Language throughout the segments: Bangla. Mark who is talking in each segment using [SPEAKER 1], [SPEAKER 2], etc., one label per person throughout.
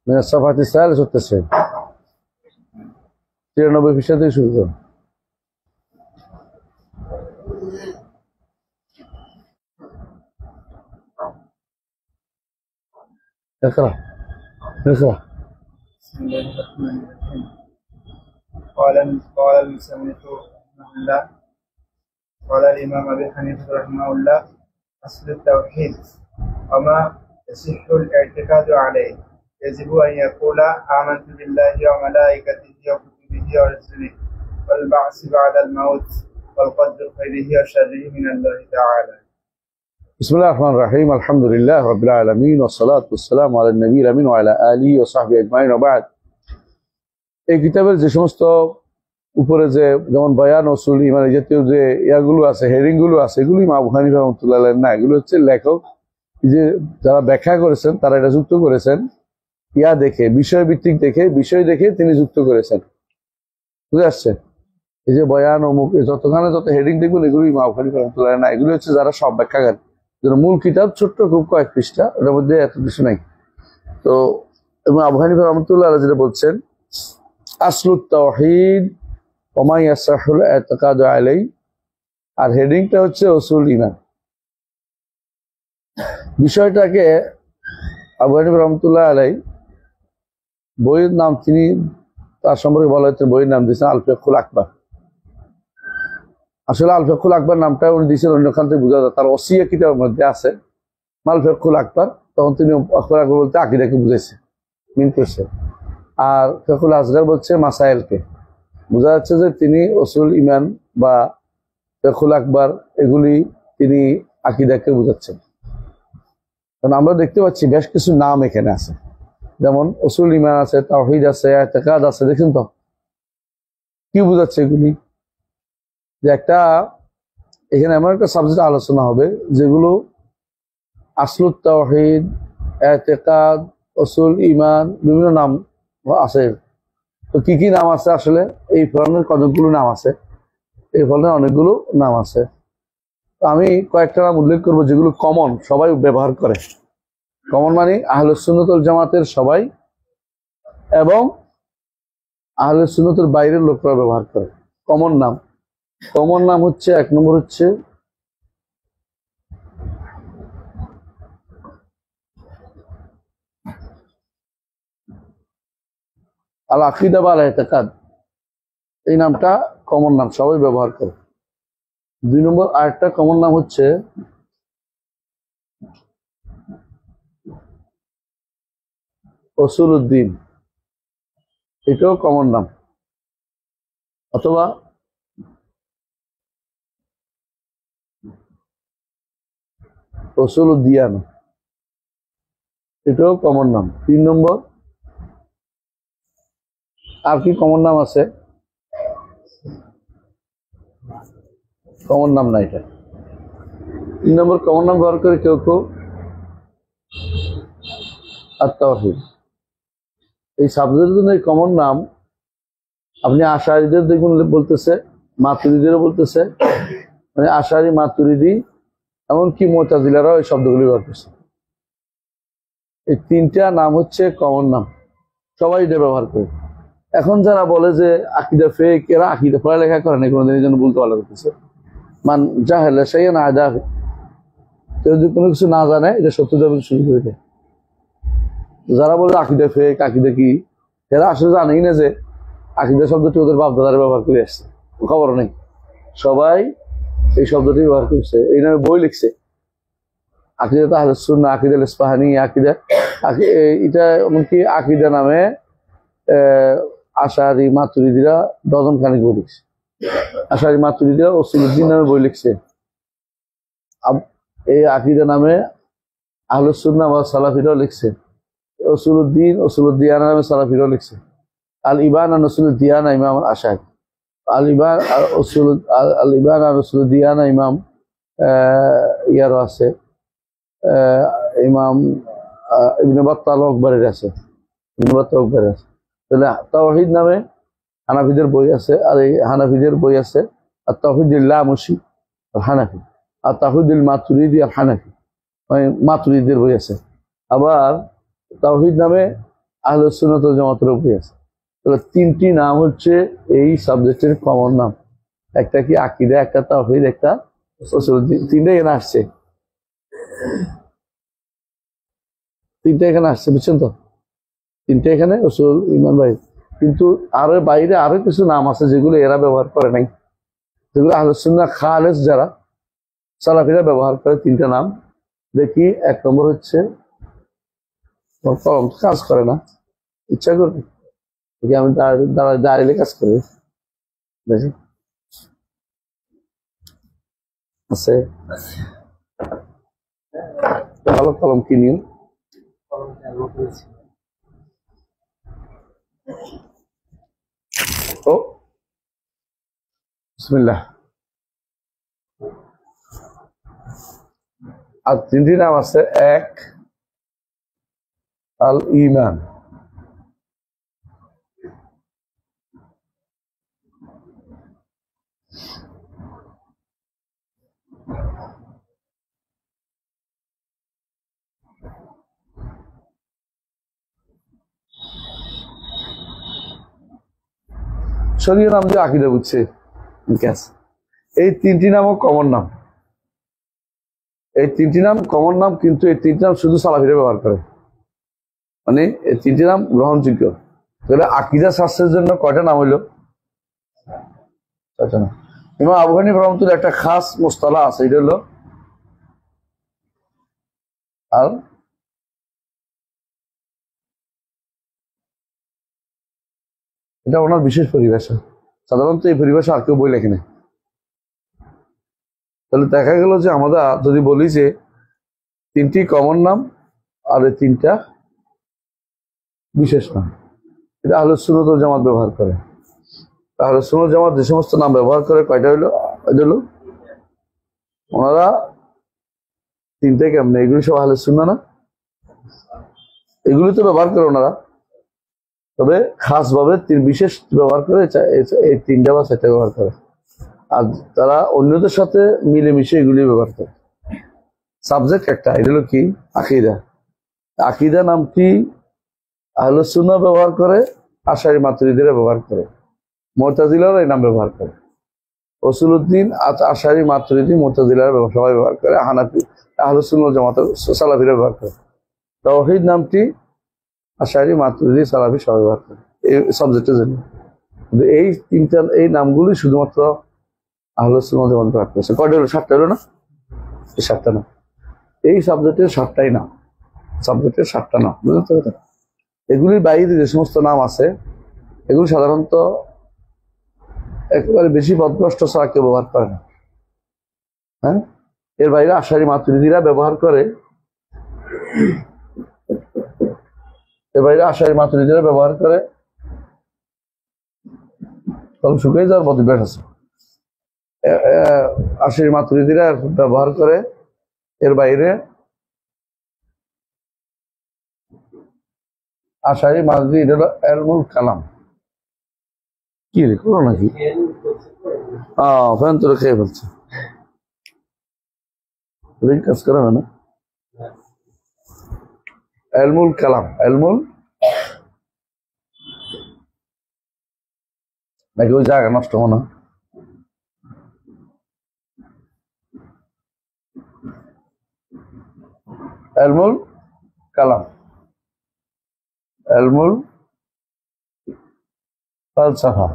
[SPEAKER 1] من الصفحة الثالثة والتسعين 93 পৃষ্ঠা থেকে শুরু করুন। اقرأ.
[SPEAKER 2] بسم الله الرحمن الرحيم. قال المصنف رحمه الله قال الإمام أبي حنيفة رحمه الله أصل التوحيد وما يصح الاعتقاد عليه يجب أن يقول آمنت بالله وملائكته وكتبه ورسله والبعث بعد الموت والقدر خيره وشره من الله تعالى.
[SPEAKER 1] بسم الله الرحمن الرحيم. الحمد لله رب العالمين والصلاة والسلام على النبي الأمين وعلى آله وصحبه أجمعين وبعد. এই কিতাবের যে সমস্ত উপরে যে যেমন বয়ান উসুল ঈমান জাতীয় যে ইয়াগুলো আছে, হেডিং গুলো আছে, এগুলি ইমাম আবু হানিফা রাহমাতুল্লাহ আলাইহি না, এগুলো হচ্ছে লেখক যে যারা ব্যাখ্যা করেছেন তারা এটা যুক্ত করেছেন ইয়া দেখে, বিষয় ভিত্তিক দেখে, বিষয় দেখে তিনি যুক্ত করেছেন। বুঝে আসছে? এই যে বয়ান অমুক যতখানে যত হেডিং দেখবেন এগুলো ইমাম আবু হানিফা রাহমাতুল্লাহ আলাইহি না, এগুলো হচ্ছে যারা সব ব্যাখ্যাকার। মূল কিতাব ছোট্ট খুব কয়েক পৃষ্ঠা, ওটার মধ্যে এত কিছু নাই। তো এবং আবু হানিফা রাহমাতুল্লাহ আলাইহি যেটা বলছেন আসলুত তাওহীদ ওয়া মা ইয়াসহুল ইতিকাদু আলাইহি, আর হেডিংটা হচ্ছে উসুল ঈমান। বিষয়টাকে আবু হানিফা রাহমাতুল্লাহ আলাইহি বইয়ের নাম তিনি তার সম্পর্কে বলা হচ্ছে বইয়ের নাম দিয়েছেন আল ফিকহুল আকবার। আসলে আল ফিকহুল আকবার নামটা উনি দিয়েছেন অন্যখান থেকে বোঝা যায়, তার ওসিয়া কিতাবের মধ্যে আছে আল ফিকহুল আকবার। তখন তিনি আকবার আকবার বলতে আকীদাকে বুঝাইছে, মিন করছে। আর ফিকহুল আসগার বলছে মাসাইলকে। বোঝা যাচ্ছে যে তিনি উসুল ঈমান বা ফিকহুল আকবার এগুলি তিনি আকীদাকে বুঝাচ্ছেন। কারণ আমরা দেখতে পাচ্ছি বেশ কিছু নাম এখানে আছে, যেমন উসুল ঈমান আছে, তাওহীদ আছে, ইতিকাদ আছে। দেখছেন তো কি বুঝাচ্ছে এগুলি? যে একটা এখানে এমন একটা সাবজেক্ট আলোচনা হবে যেগুলো আসলুত তাওহীদ, ইতিকাদ, উসুল ঈমান বিভিন্ন নাম আছে। তো কি কি নাম আছে আসলে? এই ফলনের কতগুলো নাম আছে, এই ফলনের অনেকগুলো নাম আছে। তো আমি কয়েকটা নাম উল্লেখ করবো যেগুলো কমন, সবাই ব্যবহার করে। কমন মানে আহলুস সুন্নাত ওয়াল জামাতের সবাই এবং আহলুস সুন্নাতের বাইরের লোকরা ব্যবহার করে। কমন নাম, কমন নাম হচ্ছে এক নম্বর হচ্ছে আল আকীদা ওয়াল ইতিকাদ। এই নামটা কমন নাম, সবাই ব্যবহার করে। 2 নম্বর আরেকটা কমন নাম হচ্ছে উসুলুদ্দিন, এটাও কমন নাম। অথবা উসুলুদ্দিয়ানা, এটাও কমন নাম। 3 নম্বর আর কি কমন নাম আছে? কমন নাম না এটা। 3 নম্বর কমন নাম ব্যবহার করে কেউ কেউ আত-তাওহীদ। এই সাবজেক্টের জন্য এই কমন নাম আপনি আশারীদের দেখুন বলতেছে, মাতুরিদিরও বলতেছে, মানে আশারী, মাতুরিদি, এমনকি মুতাজিলারাও এই শব্দগুলি ব্যবহার করছে। এই 3টা নাম হচ্ছে কমন নাম, সবাই এটা ব্যবহার করে। এখন যারা বলে যে আকীদা ফেক, এরা আকীদা পড়ালেখা করে না, কোনোদিনের জন্য বলতে পারলা করতেছে মান জাহেলা শাইআন আদাহু। কেউ যদি কোনো কিছু না জানে এটা সত্য যাবে শুরু করে দেয়। যারা বলে আকীদা ফেক, আকীদা কি, এরা আসলে জানেই না যে আকীদা শব্দটি ওদের বাপ দাদারা ব্যবহার করে আসছে, খবর নেই। সবাই এই শব্দটি ব্যবহার করছে, এই নামে বই লিখছে, আকীদাত আহলুস সুন্নাহ, আকীদাতুল ইসফাহানী, আকীদা। এটা এমনকি আকীদা নামে আশারী মাতুরিদিরা ডজন খানিক বই লিখছে। আশারী মাতুরিদিরা উসুলুদ্দিন নামে বই লিখছে। এই আকীদা নামে আহলুস সুন্নাহ ওয়াল সালাফিরাও লিখছে। উসুলুদ্দিন, উসুলুদ্দিয়ানা নামে সালাফিরাও লিখছে। আল ইবান আন উসুলুদ্দিয়ানা ইমাম আশারী, আল ইবান আল ইবান আন উসুলুদ্দিয়ানা ইমাম ইয়ারও আছে, ইমাম ইবনে বাত্তাল আকবরের আছে, ইবনে বাত্তাল আকবরের আছে। তাহলে তাওহীদ নামে হানাফিদের বই আছে, আর এই হানাফিদের বই আছে আর তাওহীদুল লামুশি আর হানাফি, আর তাওহীদুল মাতুরিদি আর হানাফি, মানে মাতুরিদের বই আছে। আবার তাওহীদ নামে আহলে সুন্নাত ওয়াল জামাতের উপরে আছে। তাহলে তিনটি নাম হচ্ছে এই সাবজেক্টের কমন নাম। একটা কি আকীদা, একটা তাওহীদ, একটা উসুল। তিনটা এখানে আসছে, তিনটা এখানে আসছে, বুঝছেন তো? তিনটা এখানে উসুল, ঈমান, ভাই। কিন্তু আরো বাইরে আরো কিছু নাম আছে যেগুলো এরা ব্যবহার করে নাই, যেগুলো আহলে সুন্নাহ খালেস যারা সালাফিরা ব্যবহার করে। তিনটা নাম দেখি। এক নম্বর হচ্ছে, কলম কাজ করে না, ইচ্ছা করবে দেখি আমি দাঁড়িয়ে কাজ করবে, দেখি আছে ভালো কলম কিনিও। ও বিসমিল্লাহ। আর তিনটি নাম আছে। এক, আল ঈমান। শরীয় নাম দিয়ে আকীদা বুঝছে। এই তিনটি নামও কমন নাম। এই তিনটি নাম কমন নাম, কিন্তু এই তিনটি নাম শুধু সালাফিরা ব্যবহার করে। মানে এই তিনটি নাম গ্রহণযোগ্য। তাহলে আকীদা শাস্ত্রের জন্য কয়টা নাম হইল? ছয়টা নাম। ইমাম আবু হানিফা রাহমাতুল্লাহ একটা খাস মুস্তালাহ আছে, এটা হলো আর এটা ওনার বিশেষ পরিভাষা। সাধারণত এই পরিভাষা আর কেউ বই লেখে না। তাহলে দেখা গেল যে আমরা যদি বলি যে তিনটি কমন নাম আর এই তিনটা বিশেষ নাম, এটা আহলে সুন্নাত ওয়াল জামাত ব্যবহার করে। আহলে সুন্নাত ওয়াল জামাত যে সমস্ত নাম ব্যবহার করে, কয়টা হইলো? এটা হলো ওনারা তিনটাই কেমনে, এগুলি সব আহলে সুন্নাহ না? এগুলি তো ব্যবহার করে ওনারা, তবে খাস ভাবে বিশেষ ব্যবহার করে এই তিনটা বা চারটা ব্যবহার করে। আর তারা অন্যদের সাথে মিলেমিশে এগুলি ব্যবহার করে। সাবজেক্ট একটা, এটা হলো কি? আকীদা। আকীদা নামটি আহলে সুন্নাহ ব্যবহার করে, আশারী মাতুরিদীরা ব্যবহার করে, মুতাজিলারা এই নাম ব্যবহার করে, উসুলউদ্দিন আশারী মাতুরিদী মুতাজিলারা সবাই ব্যবহার করে, হানাফি আহলে সুন্নাহ ওয়াল জামাতের সালাফিরা ব্যবহার করে। তাওহীদ নামটি আশারী মাতুরিদী সালাফি সবাই ব্যবহার করে এই সাবজেক্টের জন্য। কিন্তু এই তিনটা এই নামগুলি শুধুমাত্র আহলে সুন্নাহ ওয়াল জামাত ব্যবহার করেছে। কয়টা হলো? সাতটা হলো না? এই সাতটা নাম এই সাবজেক্টের সাতটাই নাম, সাবজেক্টের সাতটা নাম, বুঝতে পারছেন? এগুলির বাইরে যে সমস্ত নাম আছে, এগুলি সাধারণত একেবারে বেশি পদভ্রষ্ট ছাড়া কেউ ব্যবহার করে না। হ্যাঁ, এর বাইরে আশারী মাতুরিদীরা ব্যবহার করে, এর বাইরে আশারী মাতুরিদীরা ব্যবহার করে। কলম শুকিয়ে যাওয়ার বদভ্যাস আছে। আশারী মাতুরিদীরা ব্যবহার করে। এর বাইরে আশারী মাতুরিদী, এটা হলো ইলমুল কালাম। কি রে করো নাকি? ফ্যান তোরা খেয়ে ফেলছে, কাজ করে না। ইলমুল কালাম, ইলমুল নাকি ওই জায়গা নষ্ট মনে? ইলমুল কালাম, ইলমুল ফালসাফা।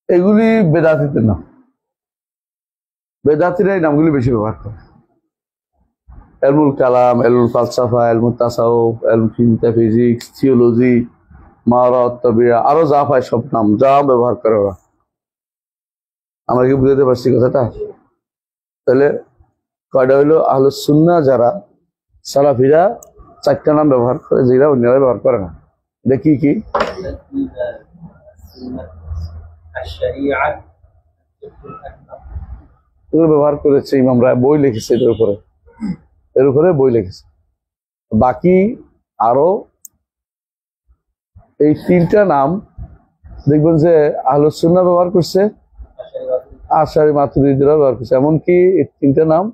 [SPEAKER 1] এগুলি বেদাতিদের নাম। বেদাতিরা এই নামগুলি বেশি ব্যবহার করে। ইলমুল কালাম, ইলমুল ফালসাফা, ইলমুল তাসাউফ, ইলমুল ফিজিক্স, থিওলজি, মাওরাত, তাবিয়া, আরো যা পায় সব নাম যা ব্যবহার করে ওরা। আমরা কি বুঝতে পারছি কথাটা? তাহলে কয়টা হইলো আহলুস সুন্নাহ যারা সালাফিরা 4টা নাম ব্যবহার করে, যেটা অন্যরা ব্যবহার করে না। এটা কি কি? এগুলো ব্যবহার করেছে ইমামরা, বই লিখেছে এর উপরে বই লিখেছে। বাকি আরো এই 3টা নাম দেখবেন যে আহলুস সুন্নাহ ব্যবহার করছে, আশারি মাতুরিদিরা ব্যবহার করছে, এমনকি এই 3টা নাম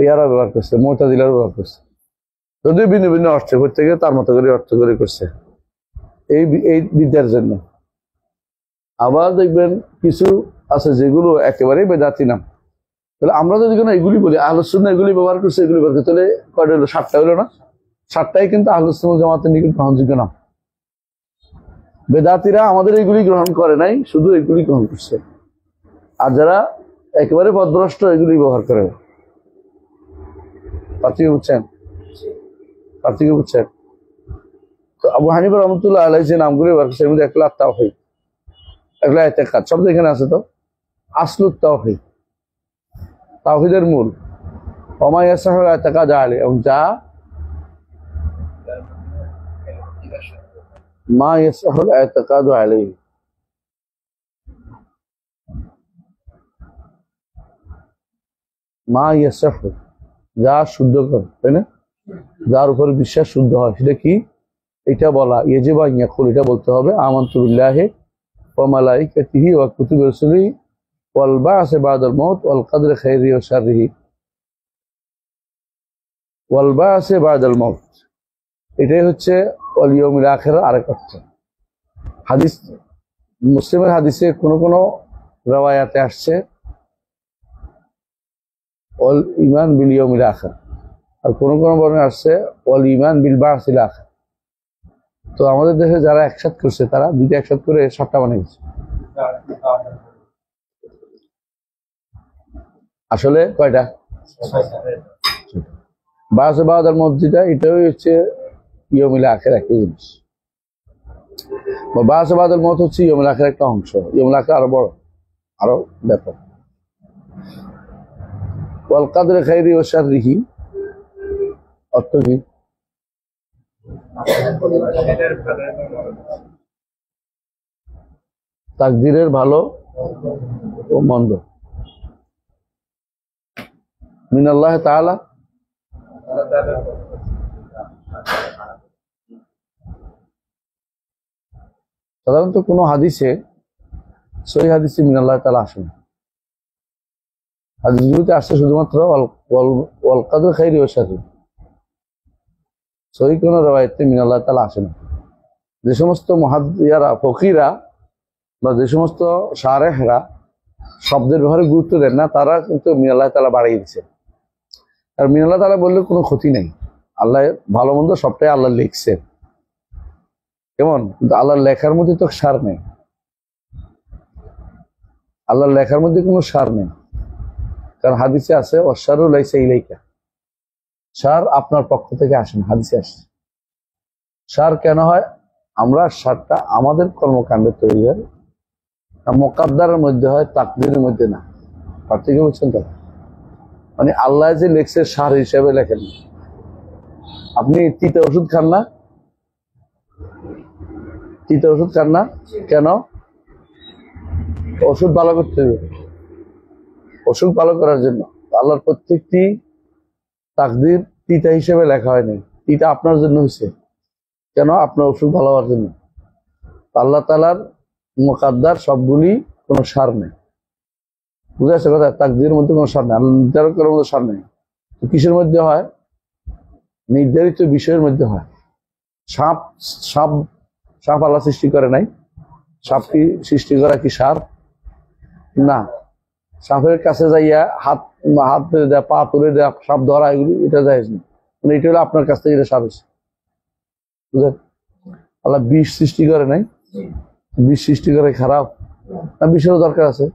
[SPEAKER 1] ইয়ারা ব্যবহার করছে, মুতাজিলারা ব্যবহার করছে। যদিও ভিন্ন ভিন্ন অর্থে, প্রত্যেকে তার মতো করে অর্থ করে করছে এই বিদ্যার জন্য। আবার দেখবেন কিছু আছে যেগুলো একেবারেই বেদাতি নাম। তাহলে আমরা যদি কোনো এগুলি বলি আহলুস সুন্নাহ এগুলি ব্যবহার করছে, এগুলি ব্যবহার করছে, তাহলে কয়টা হলো? 7টা হলো না? 7টাই কিন্তু আহলুস সুন্নাহ জামাতের নিকট গ্রহণযোগ্য নাম। বেদাতিরা আমাদের এগুলি গ্রহণ করে নাই, শুধু এগুলি গ্রহণ করছে। আর যারা একেবারে পথভ্রষ্ট এগুলি ব্যবহার করে। পার্থক্য বুঝছেন? তো আবু হানিফা রহমতুল্লাহ আলাইহি যে নামগুলি ব্যবহার করছে, এর মধ্যে একটা তাওহীদ, একটা ইতিকাদ, শব্দ এখানে আছে। তো আসলুত তাওহীদ, তাওহীদের মূল, ওমা ইয়াসাহুল ইতিকাদ আলাইহি, এবং যা মা ইয়াসাহুল ইতিকাদ আলাইহি, মা ইয়াসাহু, যা শুদ্ধ করে, তাই না? যার উপর বিশ্বাস শুদ্ধ হয়, সেটা কি? এটা বলা ইয়াজিবু আন ইয়াকুল, এটা বলতে হবে আমানতু বিল্লাহি ওয়া মালাইকাতিহি ওয়া কুতুবি রাসূলিহি ওয়াল বা'সি বা'দাল মাউত ওয়াল কদরি খাইরিহি ওয়া শাররিহি। ওয়াল বা'সি বা'দাল মাউত, এটাই হচ্ছে ওয়াল ইয়াউমিল আখির আরেক অর্থ। হাদিস, মুসলিমের হাদিসে কোনো রওয়ায়াতে আসছে ওয়াল ঈমান বিল ইয়াউমিল আখির, আর কোনো বর্ণনা আসছে ওয়াল ঈমান বিল বা'সিল আখির। তো আমাদের দেশে যারা একসাথ করছে, তারা দুইটা একসাথ করে 7টা বানিয়ে গেছে। আসলে কয়টা? বা'সি বা'দাল মাউত, যেটা এটাই হচ্ছে ইয়াউমিল আখির একই জিনিস। বা'সি বা'দাল মাউত হচ্ছে ইয়াউমিল আখির একটা অংশ। ইয়াউমিল আখির আরো বড়, আরো ব্যাপক। ওয়াল কদরি খাইরিহি ওয়া শাররিহি অর্থ কি? তাকদীরের ভালো ও মন্দ মিনাল্লাহি তাআলা। সাধারণত কোনো হাদিসে, সহিহ হাদিসে মিনাল্লাহি তাআলা আসে না। হাদিসগুলোতে আসছে শুধুমাত্র ওয়াল কদরি খাইরিহি ওয়া শাররিহি। সহিহ কোনো রওয়ায়াতে মিনাল্লাহি তাআলা আসে না। যে সমস্ত মুহাদ্দিসরা, ফকিরা বা যে সমস্ত শারেহরা শব্দের ব্যবহারে গুরুত্ব দেন না, তারা কিন্তু মিনাল্লাহি তাআলা বাড়িয়ে দিচ্ছে। আর মিনাল্লাহি তাআলা বললে কোনো ক্ষতি নেই, আল্লাহ ভালো মন্দ সবটাই আল্লাহ লিখছে। কেমন? কিন্তু আল্লাহর লেখার মধ্যে তো সার নেই, আল্লাহর লেখার মধ্যে কোনো সার নেই। কারণ হাদিসে আছে ওয়াশারু লাইসা ইলাইকা, সার আপনার পক্ষ থেকে আসেন। হাদিসে আসে সার কেন হয়? আমরা সারটা আমাদের কর্মকাণ্ডে তৈরি হয়, মুকাদ্দারের মধ্যে হয়, তাকদীরের মধ্যে না। পার্থক্য বুঝছেন তো? মানে আল্লাহ যে লেখছে সার হিসেবে লেখেন। আপনি তিতা ওষুধ খান না? তিতা ওষুধ খান না কেন? ওষুধ ভালো করতে হবে, ওষুধ ভালো করার জন্য। আল্লাহর প্রত্যেকটি তাকদীর তিতা হিসেবে লেখা হয়নি, তিতা আপনার জন্য হয়েছে। কেন? আপনার ওষুধ ভালো হওয়ার জন্য। আল্লাহ তাআলার মুকাদ্দার সবগুলি কোনো সার নেই। বুঝে আসছে কথা? তাকদীরের মধ্যে কোনো সার নেই, আল্লাহ নির্ধারণ করার মধ্যে সার নেই। তো কিসের মধ্যে হয়? নির্ধারিত বিষয়ের মধ্যে হয়। সাপ সাপ সাপ আল্লাহ সৃষ্টি করে নাই। সাপ কি সৃষ্টি করা কি সার? না। সাপের কাছে যাইয়া হাত তুলে দেয়া, পা তুলে দেয়া, সাপ ধরা, এগুলি এটা যায় না। মানে এটা হলো আপনার কাছ থেকে এটা সার হয়েছে। বুঝলেন? আল্লাহ বিষ সৃষ্টি করে নাই। বিষ সৃষ্টি করে খারাপ না? বিষেরও দরকার আছে,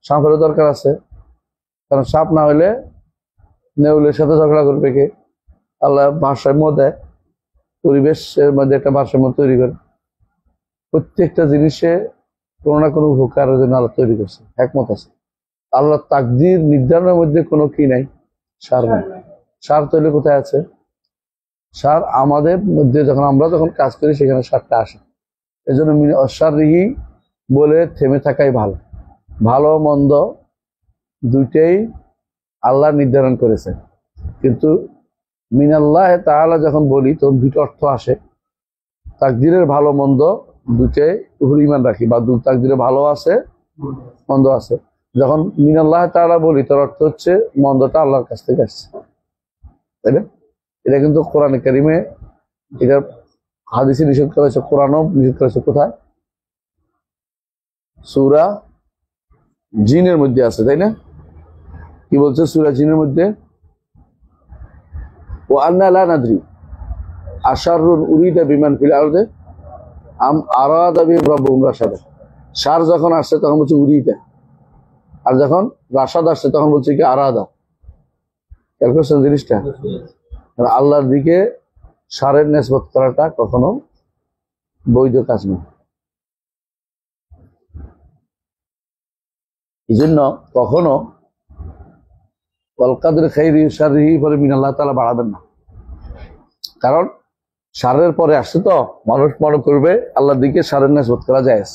[SPEAKER 1] সাপেরও দরকার আছে। কারণ সাপ না হলে নেউলের সাথে ঝগড়া করবে কে? আল্লাহ ভারসাম্য দেয়, পরিবেশের মধ্যে একটা ভারসাম্য তৈরি করে। প্রত্যেকটা জিনিসে কোনো না কোনো উপকারের জন্য আল্লাহ তৈরি করছে, একমত আছে। আল্লাহ তাকদীর নির্ধারণের মধ্যে কোনো কি নাই, সার নাই। সার তৈরি কোথায় আছে? সার আমাদের মধ্যে আমরা যখন কাজ করি সেখানে সারটা আসে। এই জন্য অসারিহি বলে থেমে থাকাই ভালো। ভালো মন্দ দুইটাই আল্লাহ নির্ধারণ করেছে, কিন্তু মিনাল্লাহ তাআলা যখন বলি তখন দুটো অর্থ আসে। তাকদীরের ভালো মন্দ দুইটাই উপর ঈমান রাখি, বা তাকদীরে ভালো আছে মন্দ আছে। যখন মিনাল্লাহ তাআলা বলি তার অর্থ হচ্ছে মন্দটা আল্লাহর কাছ থেকে আসছে, তাই না? এটা কিন্তু কোরআনে কারিমে, এটা হাদিসে নিষেধ করেছে, কোরআনও নিষেধ করেছে। কোথায়? সূরা জিনের মধ্যে আছে, তাই না? কি বলছে সূরা জিনের মধ্যে? ওয়া আন্না লা নাদরি আশাররুন উরিদা বিমান ফিল আরদি আম আরাদা বিহিম রাব্বুহুম রাশাদা। সার যখন আসছে তখন বলছে উরিদা, আর যখন রাশাদ আসছে তখন বলছে কি আরাদা। খেয়াল করছেন জিনিসটা? আল্লাহর দিকে সারের নিসবত করাটা কখনো বৈধ কাজ নয়। এই জন্য কখনো কলকাদের খাইরি সারিহি পরে মিনাল্লাহ তাআলা বাড়াবেন না, কারণ সারের পরে আসছে তো মানুষ মনে করবে আল্লাহর দিকে সারের নিসবত করা জায়েজ।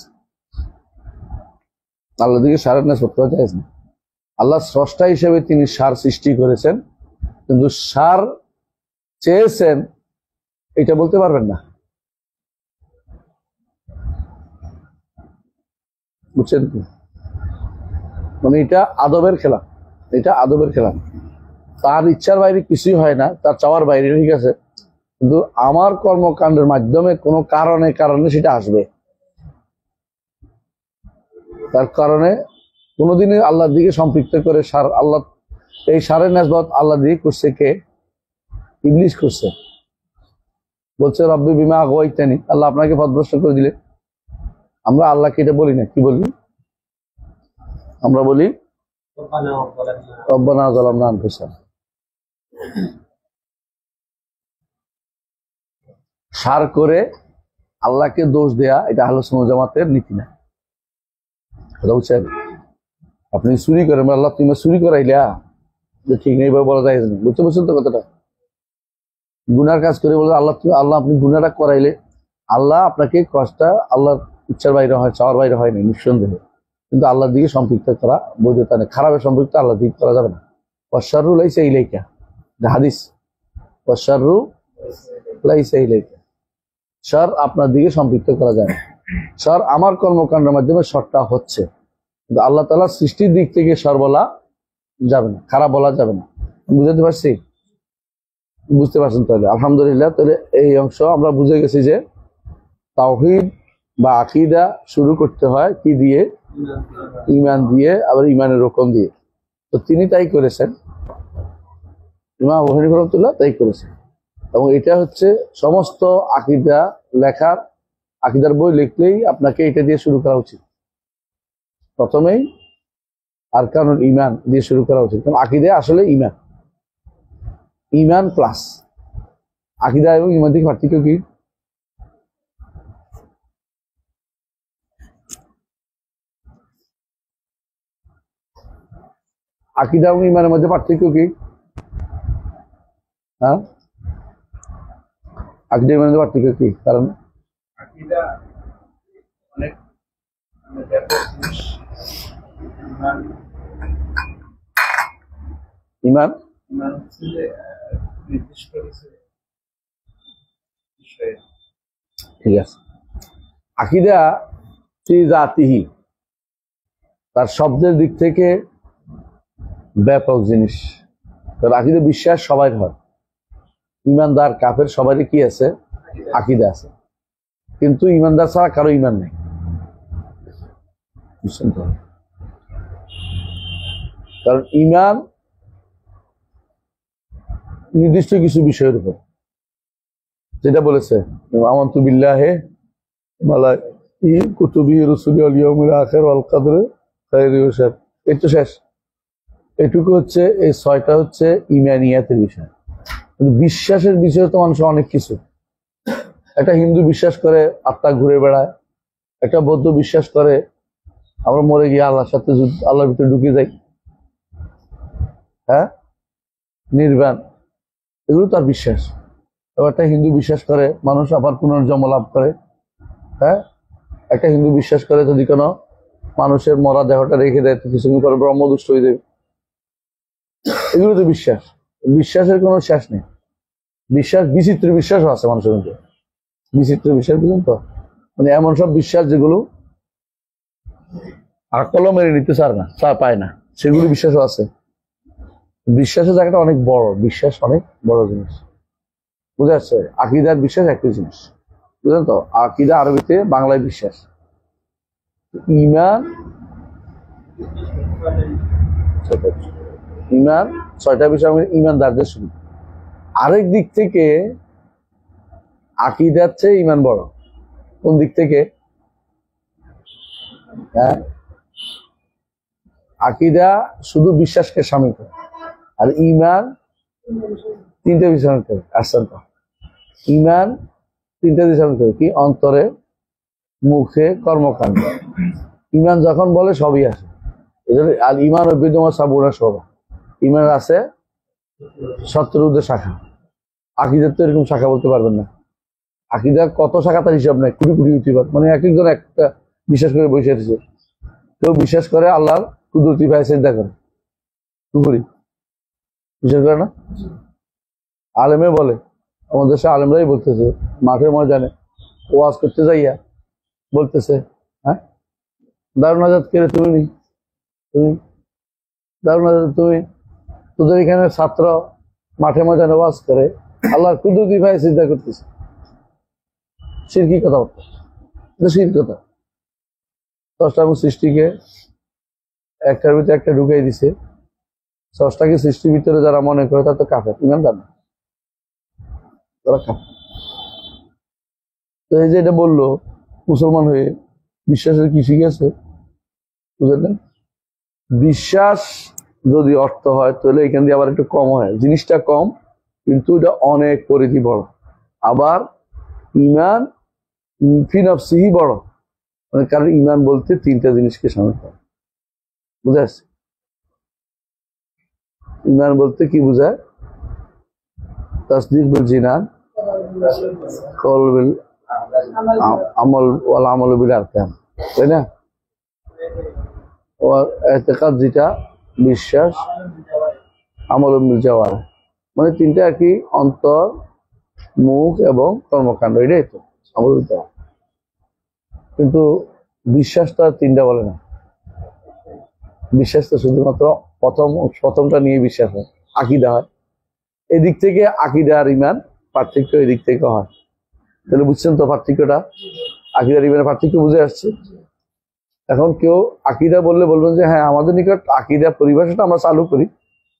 [SPEAKER 1] আল্লাহর দিকে সারের নিসবত করা জায়েজ না। আল্লাহ স্রষ্টা হিসেবে তিনি সার সৃষ্টি করেছেন, কিন্তু সার চেয়েছেন এটা বলতে পারবেন না, বুঝছেন কি? মানে এটা আদবের খেলা, এটা আদবের খেলা। তার ইচ্ছার বাইরে কিছুই হয় না, তার চাওয়ার বাইরে, ঠিক আছে, কিন্তু আমার কর্মকাণ্ডের মাধ্যমে কোনো কারণে সেটা আসবে। তার কারণে কোনোদিনই আল্লাহর দিকে সম্পৃক্ত করে সার, আল্লাহ এই সারের নিসবত আল্লাহর দিকে করছে কে? ইবলিস করছে। বলছে রব্বি বিমা আগাইতানি, আল্লাহ আপনাকে পথভ্রষ্ট করে দিলে। আমরা আল্লাহকে এটা বলি না, কি বলি? আমরা বলি রব্বানা যালামনা আনফুসানা। সার করে আল্লাহকে দোষ দেয়া এটা আহলে সুন্নাত জামাতের নীতি না। কথা বুঝছেন? আপনি চুরি করেন, আল্লাহ তুমি চুরি করাইলা, যে ঠিক নেই বা বলা যায় না। বুঝতে পারছেন তো কথাটা? গুনার কাজ করে বলে আল্লাহ আপনি গুনাটা করাইলে, আল্লাহ আপনাকে কষ্ট, আল্লাহর ইচ্ছার বাইরে হয়, চাওয়ার বাইরে হয় না নিঃসন্দেহে, কিন্তু আল্লাহর দিকে সম্পৃক্ত করা বৈধতা নেই। খারাপের সম্পৃক্ত আল্লাহর দিকে করা যাবে না। ওয়াশাররু লাইসা ইলাইকা, হাদিস, ওয়াশাররু লাইসা ইলাইকা, শার আপনার দিকে সম্পৃক্ত করা যায় না। শার আমার কর্মকাণ্ডের মাধ্যমে শরটা হচ্ছে, কিন্তু আল্লাহ তাআলার সৃষ্টির দিক থেকে শার বলা যাবে না, খারাপ বলা যাবে না। বুঝতে পারছি? বুঝতে পারছেন? তাহলে আলহামদুলিল্লাহ। তাহলে এই অংশ আমরা বুঝে গেছি যে তাওহীদ বা আকীদা শুরু করতে হয় কি দিয়ে? ঈমান দিয়ে, আবার ঈমানের রকম দিয়ে। তো তিনি তাই করেছেন, ইমাম আবু হানিফা রাহমাতুল্লাহ তাই করেছেন। এবং এটা হচ্ছে সমস্ত আকীদা লেখার, আকীদার বই লিখলেই আপনাকে এটা দিয়ে শুরু করা উচিত। প্রথমেই আরকানুল ঈমান দিয়ে শুরু করা উচিত, কারণ আকীদা আসলে ঈমান, ঈমান প্লাস আকীদা এবং ঈমান থেকে পার্থক্য কি? আকীদা এবং ঈমানের মধ্যে পার্থক্য কি? হ্যাঁ, আকীদা ঈমানের মধ্যে পার্থক্য কি? কারণ
[SPEAKER 2] আকীদা অনেক ব্যাপক জিনিস।
[SPEAKER 1] ঈমান
[SPEAKER 2] ঈমান হচ্ছে যে নির্দিষ্ট কিছু বিষয়।
[SPEAKER 1] ঠিক আছে। আকীদা ফি যাতিহি, তার শব্দের দিক থেকে ব্যাপক জিনিস। কারণ আকীদা বিশ্বাস সবাই হয়, ইমানদার কাফের সবারই কি আছে? আকীদা আছে। কিন্তু ইমানদার ছাড়া কারো ঈমান নেই, বুঝছেন তো? কারণ ঈমান নির্দিষ্ট কিছু বিষয়ের উপর, যেটা বলেছে আমানতু বিল্লাহি মালাইকাতিহি কুতুবিহি রুসুলিহি ওয়াল ইয়াউমিল আখির ওয়াল কদরি খাইরিহি ওয়া শাররিহি। এই তো শেষ। এটুকু হচ্ছে, এই ছয়টা হচ্ছে ঈমানিয়াতের বিষয়। কিন্তু বিশ্বাসের বিষয়ে তো মানুষ অনেক কিছু। একটা হিন্দু বিশ্বাস করে আত্মা ঘুরে বেড়ায়, একটা বৌদ্ধ বিশ্বাস করে আমরা মরে গিয়ে আল্লাহর সাথে আল্লাহর ভিতরে ঢুকে যাই, হ্যাঁ, নির্বাণ, এগুলো তার বিশ্বাস। একটা হিন্দু বিশ্বাস করে মানুষ আবার পুনর্জন্ম লাভ করে, হ্যাঁ, একটা হিন্দু বিশ্বাস করে যদি কোনো মানুষের মরা দেহটা রেখে দেয় তো কিছুদিন পরে ব্রহ্মদুষ্ট হয়ে যাবে। এগুলো তো বিশ্বাস, বিশ্বাসের কোনো শেষ নেই। বিশ্বাস, বিচিত্র বিশ্বাসও আছে মানুষের মধ্যে, বিচিত্র বিশ্বাস, বুঝলেন তো, মানে এমন সব বিশ্বাস যেগুলো আকলও মেরে নিতে পায় না, সেগুলো বিশ্বাসও আছে। বিশ্বাসের জায়গাটা অনেক বড়, বিশ্বাস অনেক বড় জিনিস, বুঝে আসছে? আকীদার বিশ্বাস একটি জিনিস, বুঝলেন তো? আকীদা আরবিতে, বাংলায় বিশ্বাস। ঈমান, ঈমান ছয়টা বিষয়, ঈমানদারদের শুরু। আরেক দিক থেকে আকীদার চেয়ে ঈমান বড়। কোন দিক থেকে? হ্যাঁ, আকীদা শুধু বিশ্বাসকে শামিল করে, আর ঈমান তিনটা বিষয় করে। আসছেন তো? ঈমান তিনটা বিষয় করে, কি? অন্তরে, মুখে, কর্মকাণ্ড। ঈমান যখন বলে সবই আসে। আর ঈমান ও বিদমা সাবুরা সব ঈমান আছে 70 শাখা। আকীদার তো এরকম শাখা বলতে পারবেন না। আকীদার কত শাখা তার হিসাব নাই, কোটি কোটি ইউটিউবার, মানে এক একজন একটা বিশ্বাস করে বসে আছে। কেউ বিশ্বাস করে আল্লাহর কুদরতি ভাই চিন্তা করে, করি বিশ্বাস করে না। আলেমে বলে, আমাদের দেশে আলেমরাই বলতেছে, মাঠে ময়দানে ওয়াজ করতে যাইয়া বলতেছে, হ্যাঁ, দারুন আজাদ কে রে? তুমি দারুন আজাদ তুমি, তোদের এখানে ছাত্র মাঠে ময়দানে ওয়াজ করে আল্লাহর কুদরতি ভাই চিন্তা করতেছে। শিরকি কথা বলতো, এটা শিরকি কথা। 10টা সৃষ্টিকে একটার ভিতরে একটা ঢুকাই দিছে, 10টাকে সৃষ্টির ভিতরে যারা মনে করে তারা তো কাফের, ইমানদার না, তারা কাফের। তো এই যে এটা বললো, মুসলমান হয়ে বিশ্বাসের কি শিখেছে বুঝলেন? বিশ্বাস যদি অর্থ হয় তাহলে এখান দিয়ে আবার একটু কম হয়, জিনিসটা কম কিন্তু এটা অনেক পরিধি বড়। আবার ঈমান ফি নাফসিহি বড়, মানে কারণ ঈমান বলতে তিনটা জিনিসকে শামিল করে, বুঝে আসছে? ঈমান বলতে কি বোঝায়? তাসদীক বিল জিনান, কওল বিল আমল, ওয়াল আমল বিল আরকান, তাই না? ইতিকাদ যেটা বিশ্বাস, আমল বিল জাওয়ার, মানে তিনটা আর কি, অন্তর, মুখ এবং কর্মকাণ্ড, এটাই তো আমল বিল জাওয়ার। কিন্তু বিশ্বাসটা তিনটা বলে না, বিশ্বাসটা শুধুমাত্র প্রথমটা নিয়ে বিশ্বাস হয়, আকীদা হয়। এদিক থেকে আকীদা আর ঈমান পার্থক্য এদিক থেকে হয়। তাহলে বুঝছেন তো পার্থক্যটা? আকীদা আর ঈমানের পার্থক্য বুঝে আসছে? এখন কেউ আকীদা বললে বলবেন যে হ্যাঁ, আমাদের নিকট আকীদা পরিভাষাটা আমরা চালু করি,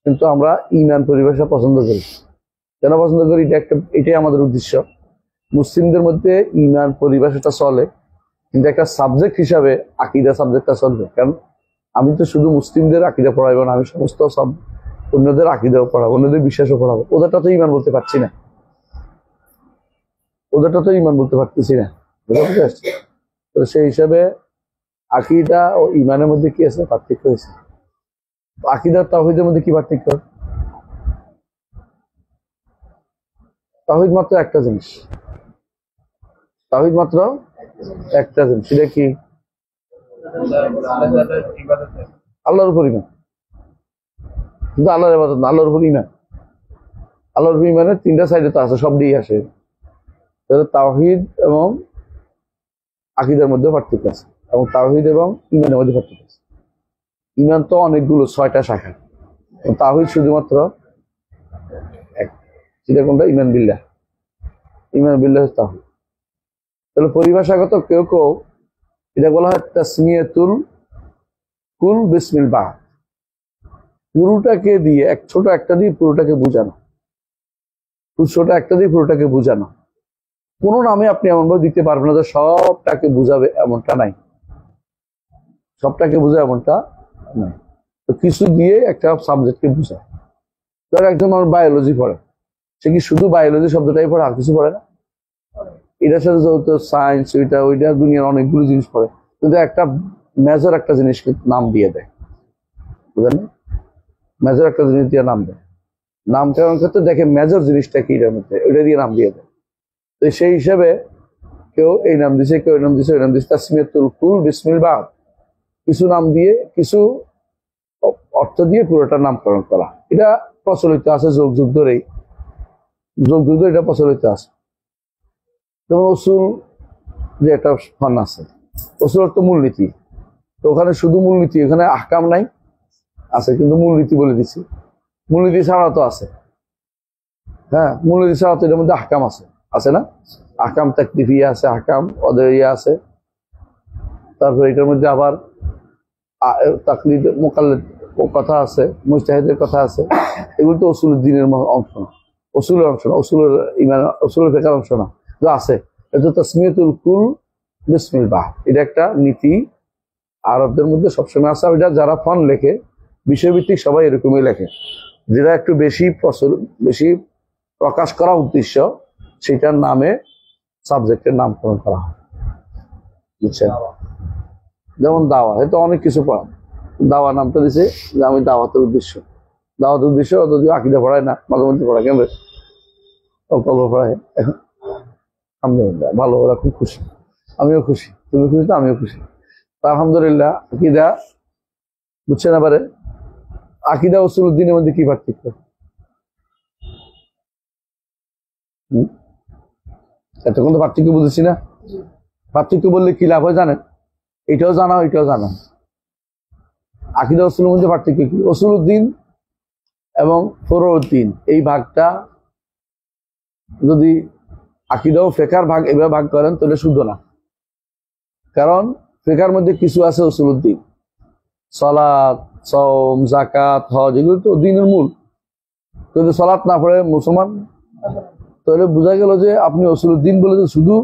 [SPEAKER 1] কিন্তু আমরা ঈমান পরিভাষা পছন্দ করি। কেন পছন্দ করি? এটাই আমাদের উদ্দেশ্য। মুসলিমদের মধ্যে ঈমান পরিভাষাটা চলে, কিন্তু একটা সাবজেক্ট হিসাবে আকীদা সাবজেক্টটা চলবে। কারণ আমি তো শুধু মুসলিমদের আকীদা পড়াইবো না, আমি সমস্ত সব অন্যদের আকীদাও পড়াবো, অন্যদের বিশ্বাসও পড়াবো। ওদেরটা তো ঈমান বলতে পারছি না, ওদেরটা তো ঈমান বলতে পারতেছি না, বুঝতে পারছি? তো সেই হিসাবে আকীদা ও ঈমানের মধ্যে কি আছে? পার্থক্য হয়েছে। আকীদা তাওহীদের মধ্যে কি পার্থক্য? তাওহীদ মাত্র একটা জিনিস, তাওহীদ মাত্র একটা জিনিস, সেটা কি? আল্লাহর উপর ঈমান। কিন্তু আল্লাহর ইবাদত না, আল্লাহর উপর ঈমান। আল্লাহর উপর ঈমানের তিনটা সাইডে তো আছে, সব দিয়েই আসে। তাহলে তাওহীদ এবং আকীদার মধ্যে পার্থক্য আছে, এবং তাওহীদ এবং ঈমানের মধ্যে পার্থক্য আছে। ঈমান তো অনেকগুলো, 6টা শাখা, তাওহীদ শুধুমাত্র এক। সেটা কোনটা? ঈমান বিল্লাহ। ঈমান বিল্লাহ তাওহীদ। তাহলে পরিভাষাগত কেউ কেউ এটা বলা হয় তাসমিয়াতুল কুল বিসমিল বা, পুরোটাকে দিয়ে ছোট একটা দিয়ে পুরোটাকে বোঝানো, ছোট একটা দিয়ে পুরোটাকে বোঝানো। কোন নামে আপনি এমনভাবে দিতে পারবেন না যে সবটাকে বুঝাবে, এমনটা নাই। সবটাকে বোঝায় এমনটা নাই, তো কিছু দিয়ে একটা সাবজেক্টকে বোঝায়। ধর একজন মানুষ বায়োলজি পড়ে, সে কি শুধু বায়োলজি শব্দটাই পড়ে, আর কিছু পড়ে না? এটার সাথে যত সায়েন্স, ওইটা দুনিয়ার অনেকগুলো জিনিস পড়ে, কিন্তু একটা মেজর একটা জিনিসকে নাম দিয়ে দেয়, বুঝলেন? মেজর একটা জিনিস দিয়ে নাম দেয়, নামকরণ ক্ষেত্রে দেখে মেজর জিনিসটা কি এর মধ্যে, ওইটা দিয়ে নাম দিয়ে দেয়। তো সেই হিসাবে কেউ এই নাম দিছে, কেউ এই নাম দিছে, ওই নাম দিছে, তাসমিয়াতুল কুল বিসমিল বাদ, কিছু নাম দিয়ে কিছু অর্থ দিয়ে পুরোটা নামকরণ করা, এটা প্রচলিত আছে যুগ যুগ ধরেই, যুগ যুগ ধরে এটা প্রচলিত আছে। যেমন উসুল যে একটা ফান আছে, উসুল অর্থ মূলনীতি, তো ওখানে শুধু মূলনীতি, ওখানে আহকাম নাই, আছে কিন্তু মূলনীতি বলে দিচ্ছি। মূলনীতি ছাড়াও তো আছে, হ্যাঁ, মূলনীতি ছাড়াও তো এটার মধ্যে আহকাম আছে, আছে না? আহকাম তাকলিফিয়া আছে, আহকাম অদরিয়া আছে, তারপর এটার মধ্যে আবার তাকলিদ মুকাল্লিদ কথা আছে, মুজতাহিদের কথা আছে। এগুলো তো উসুলুদ দ্বীনের অংশ না, উসুলের অংশ না, উসুলের ইমান, উসুলের ফিকহের অংশ না, তো আছে। এটা তাসমিয়াতুল কুল বিসমিল বাহ, এটা একটা নীতি আরবদের মধ্যে সবসময় আছে। এটা যারা ফন লেখে বিষয়ভিত্তিক সবাই এরকমই লেখে, যেটা একটু বেশি প্রকাশ করা উদ্দেশ্য, সেটার নামে সাবজেক্টের নামকরণ করা হয়, বুঝছেন? যেমন দাওয়া, হয়তো অনেক কিছু পড়া, দাওয়া নামটা দিছে যে আমি দাওয়াতের উদ্দেশ্য, দাওয়াতের উদ্দেশ্য যদিও আকিদা পড়ায় না, মাঝে মধ্যে পড়ায়, কেন অল্প অল্প পড়ায়। এখন আলহামদুলিল্লাহ ভালো, ওরা খুব খুশি, আমিও খুশি, তুমি খুশি তো আমিও খুশি। আলহামদুলিল্লাহ। আকিদা বুঝছেন? এবারে আকিদা উসুলুদ দ্বীনের মধ্যে কি পার্থক্য? এতক্ষণ তো পার্থক্য বুঝেছি না? পার্থক্য বললে কি লাভ হয় জানেন? এটাও জানা, এটাও জানা। আকিদা উসুলের মধ্যে পার্থক্য কি? উসুলুদ্দিন এবং ফরউদ্দিন, এই ভাগটা যদি আকিদা ও ফিকহের ভাগ এভাবে ভাগ করেন তাহলে শুদ্ধ না, কারণ ফিকহের মধ্যে কিছু আছে উসুলুদ্দিন, সালাত, সাওম, যাকাত, হজ, এগুলো তো দ্বীনের মূল। যদি সালাত না পড়ে মুসলমান, তাহলে বোঝা গেল যে আপনি উসুলুদ্দিন বলে যে শুধু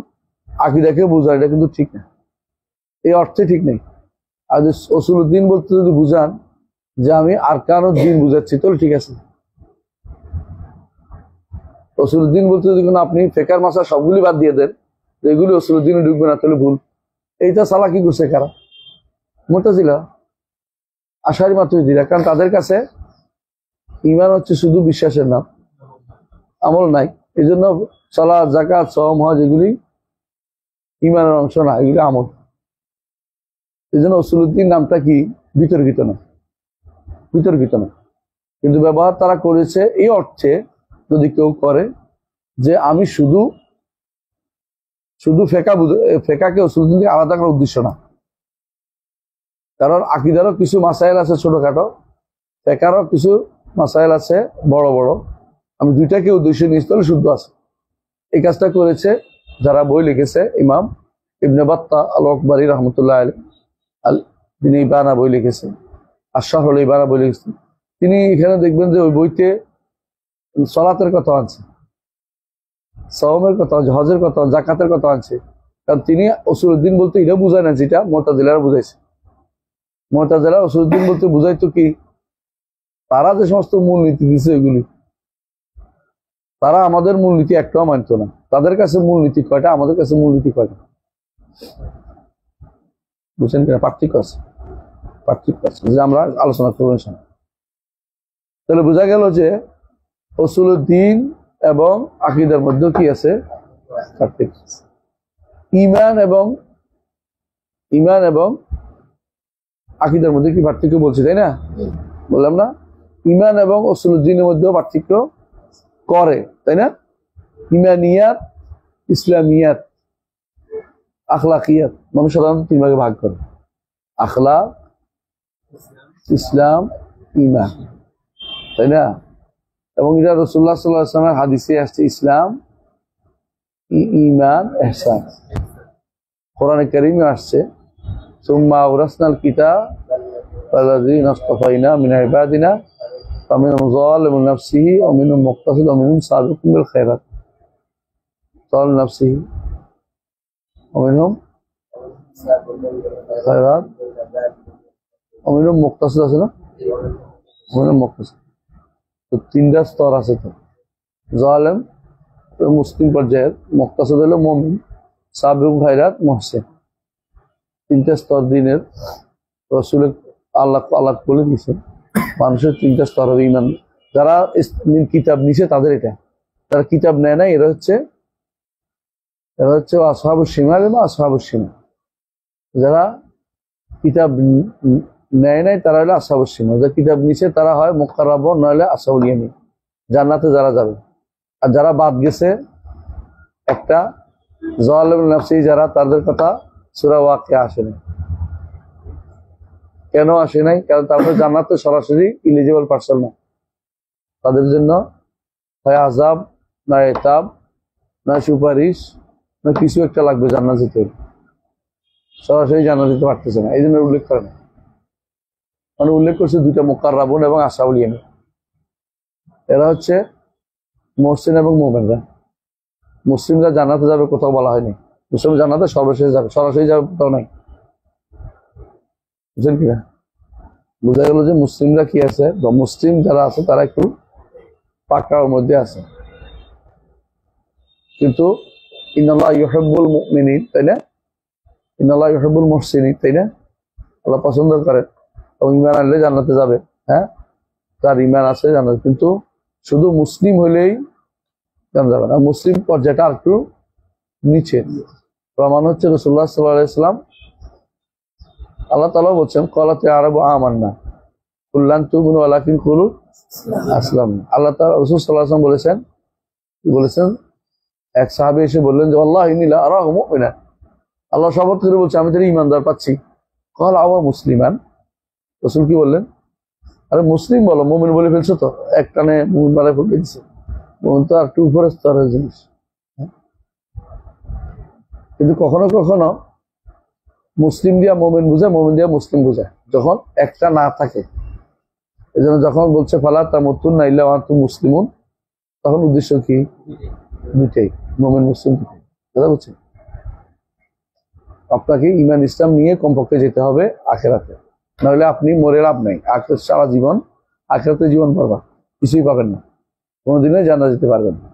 [SPEAKER 1] আকিদাকে বোঝান, এটা কিন্তু ঠিক না, এই অর্থে ঠিক নেই। আর যদি উসুলুদ্দিন বলতে যদি বুঝান যে আমি আরকানুদ্দিন বুঝাচ্ছি, তাহলে ঠিক আছে। উসুলুদ্দিন বলতে যদি কোনো আপনি ফিকহের মাসলা সবগুলি বাদ দিয়ে দেন, এগুলি উসুলুদ্দিনে ঢুকবে না, তাহলে ভুল। এইটা চালাকি করছে কারা? মুতাজিলা, আশারি মাতুরিদিরা, কারণ তাদের কাছে ঈমান হচ্ছে শুধু বিশ্বাসের নাম, আমল নাই। এই জন্য সালাত, যাকাত, সাওম, হজ এগুলি ঈমানের অংশ না, এগুলি আমল। এই জন্য উসুলুদ্দিন নামটা কি বিতর্কিত না, বিতর্কিত না, কিন্তু ব্যবহার তারা করেছে এই অর্থে, যদি কেউ করে যে আমি শুধু ফেকাকে উসুলুদ্দিন থেকে আলাদা করার উদ্দেশ্য না, কারণ আকিদারও কিছু মাসাইল আছে ছোটখাটো, ফেকারও কিছু মাসাইল আছে বড় বড়, আমি দুইটাকে উদ্দেশ্য নিয়েছি, তাহলে শুদ্ধ আছে। এই কাজটা করেছে যারা বই লিখেছে, ইমাম ইবনে বাত্তা আল আকবরী রহমতুল্লাহ আলাইহি, তিনি ইবানা বই লিখেছে, আশরাহ হল ইবানা বই লিখেছেন। তিনি এখানে দেখবেন যে ওই বইতে সালাতের কথা আছে, সাওমের কথা আছে, হজের কথা, যাকাতের কথা আছে, কারণ তিনি উসুলুদ্দিন বলতে এটা বুঝায় না যেটা মুতাজিলারা বুঝাইছে। মুতাজিলা উসুলুদ্দিন বলতে বুঝাইতো কি, তারা যে সমস্ত মূলনীতি দিচ্ছে এগুলি, তারা আমাদের মূলনীতি একটাও মানত না। তাদের কাছে মূলনীতি কয়টা, আমাদের কাছে মূলনীতি কয়টা, বুঝছেন কিনা? পার্থক্য আছে, পার্থক্য আছে, যে আমরা আলোচনা করবো ইনশাআল্লাহ। তাহলে বোঝা গেল যে উসুলুদ্দিন এবং আকীদার মধ্যে কি আছে? পার্থক্য আছে। ঈমান এবং আকীদার মধ্যে কি পার্থক্য বলছি, তাই না? বললাম না? ঈমান এবং উসুলুদ্দিনের মধ্যেও পার্থক্য করে, তাই না? ঈমানিয়াত, ইসলামিয়াত, আখলাকিয়াত, মানুষ সাধারণত তিন ভাগে ভাগ করে: আখলাক, ইসলাম, ঈমান, তাই না? এবং এটা রাসূলুল্লাহ সাল্লাল্লাহু আলাইহি ওয়াসাল্লামের হাদিসে আসছে ইসলাম, ঈমান, ইহসান। কোরআনে কারীমে আসছে সুম্মা আওরাসনাল কিতাবা আল্লাযীনা ইসতাফাইনা মিন ইবাদিনা ফামিনহুম যালিমুন লিনাফসিহি ওয়া মিনহুম মুকতাসিদ ওয়া মিনহুম সাবিকুন বিল খায়রাত। যালিমুন লিনাফসিহি ওয়া মিনহুম খায়রাত ওয়া মিনহুম মুকতাসিদ, আছে না? ওয়া মিনহুম মুকতাসিদ। তো তিনটা স্তর আছে। তো জালেম মুসলিম পর্যায়ের, মুকতাসিদ হলো মুমিন, সাবিকুন খায়রাত মুহসিন। তিনটা স্তর দিনের রসুলের আল্লাহ আল্লাহ বলে দিয়েছেন মানুষের তিনটা স্তর হবে ইমান। যারা কিতাব নিছে তাদের এটা, যারা কিতাব নেয় নাই এরা হচ্ছে আসহাবুস শিমাল এবং আসহাবুস শিমাল। যারা কিতাব নেয় নাই তারা হলে আসহাবুস শিমাল, যারা কিতাব নিছে তারা হয় মুকাররাবুন নইলে আসহাবুল ইয়ামিন, জান্নাতে যারা যাবে। আর যারা বাদ গেছে একটা যালিমুন নাফসি যারা, তাদের কথা সূরা ওয়াকিয়া আসে নাই। কেন আসে নাই? কারণ তারপরে জান্নাতে সরাসরি ইলিজিবল পারসন না, তাদের জন্য হয় আযাব না ইতাব না সুপারিশ না কিছু একটা লাগবে জান্নাত যেতে, সরাসরি জান্নাত যেতে পারতেছে না, এই জন্য উল্লেখ করে না। মানে উল্লেখ করছে দুইটা মুকাররাবুন এবং আসহাবুল ইয়ামিন, এরা হচ্ছে মুহসিন এবং মুমিনরা। মুসলিমরা জান্নাতে যাবে কোথাও বলা হয়নি, মুসলিম জান্নাতে সর্বশেষ যাবে, সরাসরি যাবে কোথাও নাই। বুঝলেন কিনা? বোঝা গেল যে মুসলিমরা কি আছে, মুসলিম যারা আছে তারা একটু পাকড়ার মধ্যে আছে। কিন্তু ইন্নাল্লাহ ইউহিব্বুল মুমিনিন, তাই না? ইন্নাল্লাহ ইউহিব্বুল মুহসিনিন, তাই না? আল্লাহ পছন্দ করেন এবং ঈমান আনলে জান্নাতে যাবে। হ্যাঁ, তার ঈমান আছে জান্নাত, কিন্তু শুধু মুসলিম হইলেই জানা যাবে না, মুসলিম পর্যায়টা আর একটু নিচে। প্রমাণ হচ্ছে রাসূলুল্লাহ সাল্লাল্লাহু আলাইহি ওয়াসাল্লাম, আল্লাহ তাআলা বলছেন ক্বালাতিল আরাবু আমান্না কুল লান তু'মিনু ওয়ালাকিন কুলু আসলামনা। আল্লাহ তাআলা রাসূল সাল্লাল্লাহু আলাইহি ওয়াসাল্লাম বলেছেন এক সাহাবী এসে বললেন যে আল্লাহ ইন্নী লা আরাহু মুমিনান, আল্লাহ শপথ করে বলছে আমি তার ঈমানদার পাচ্ছি। ক্বালা আওয়া মুসলিমান, রাসূল কি বললেন? আরে মুসলিম বলো, মুমিন বলে ফেলছো তো, এক টানে মুমিন বলে ফেলে দিছে। মুমিন তো আর একটু উপরের স্তরের জিনিস। কিন্তু কখনো কখনো মুসলিম দিয়া মুমিন বুঝে, মুমিন দিয়া মুসলিম বুঝে, যখন একটা না থাকে। এই জন্য যখন বলছে ফালা তামুতুন্না ইল্লা ওয়া আনতুম মুসলিমুন, তখন উদ্দেশ্য কি? দুইটাই, মুমিন মুসলিম দুইটাই। কথা বুঝছেন? আপনাকে ঈমান ইসলাম নিয়ে কমপক্ষে যেতে হবে আখিরাতে, নইলে আপনি মরে লাভ নাই। সারা জীবন আখিরাতে জীবন পারবা, কিছুই পাবেন না, কোনোদিনই জান্নাতে যেতে পারবেন না।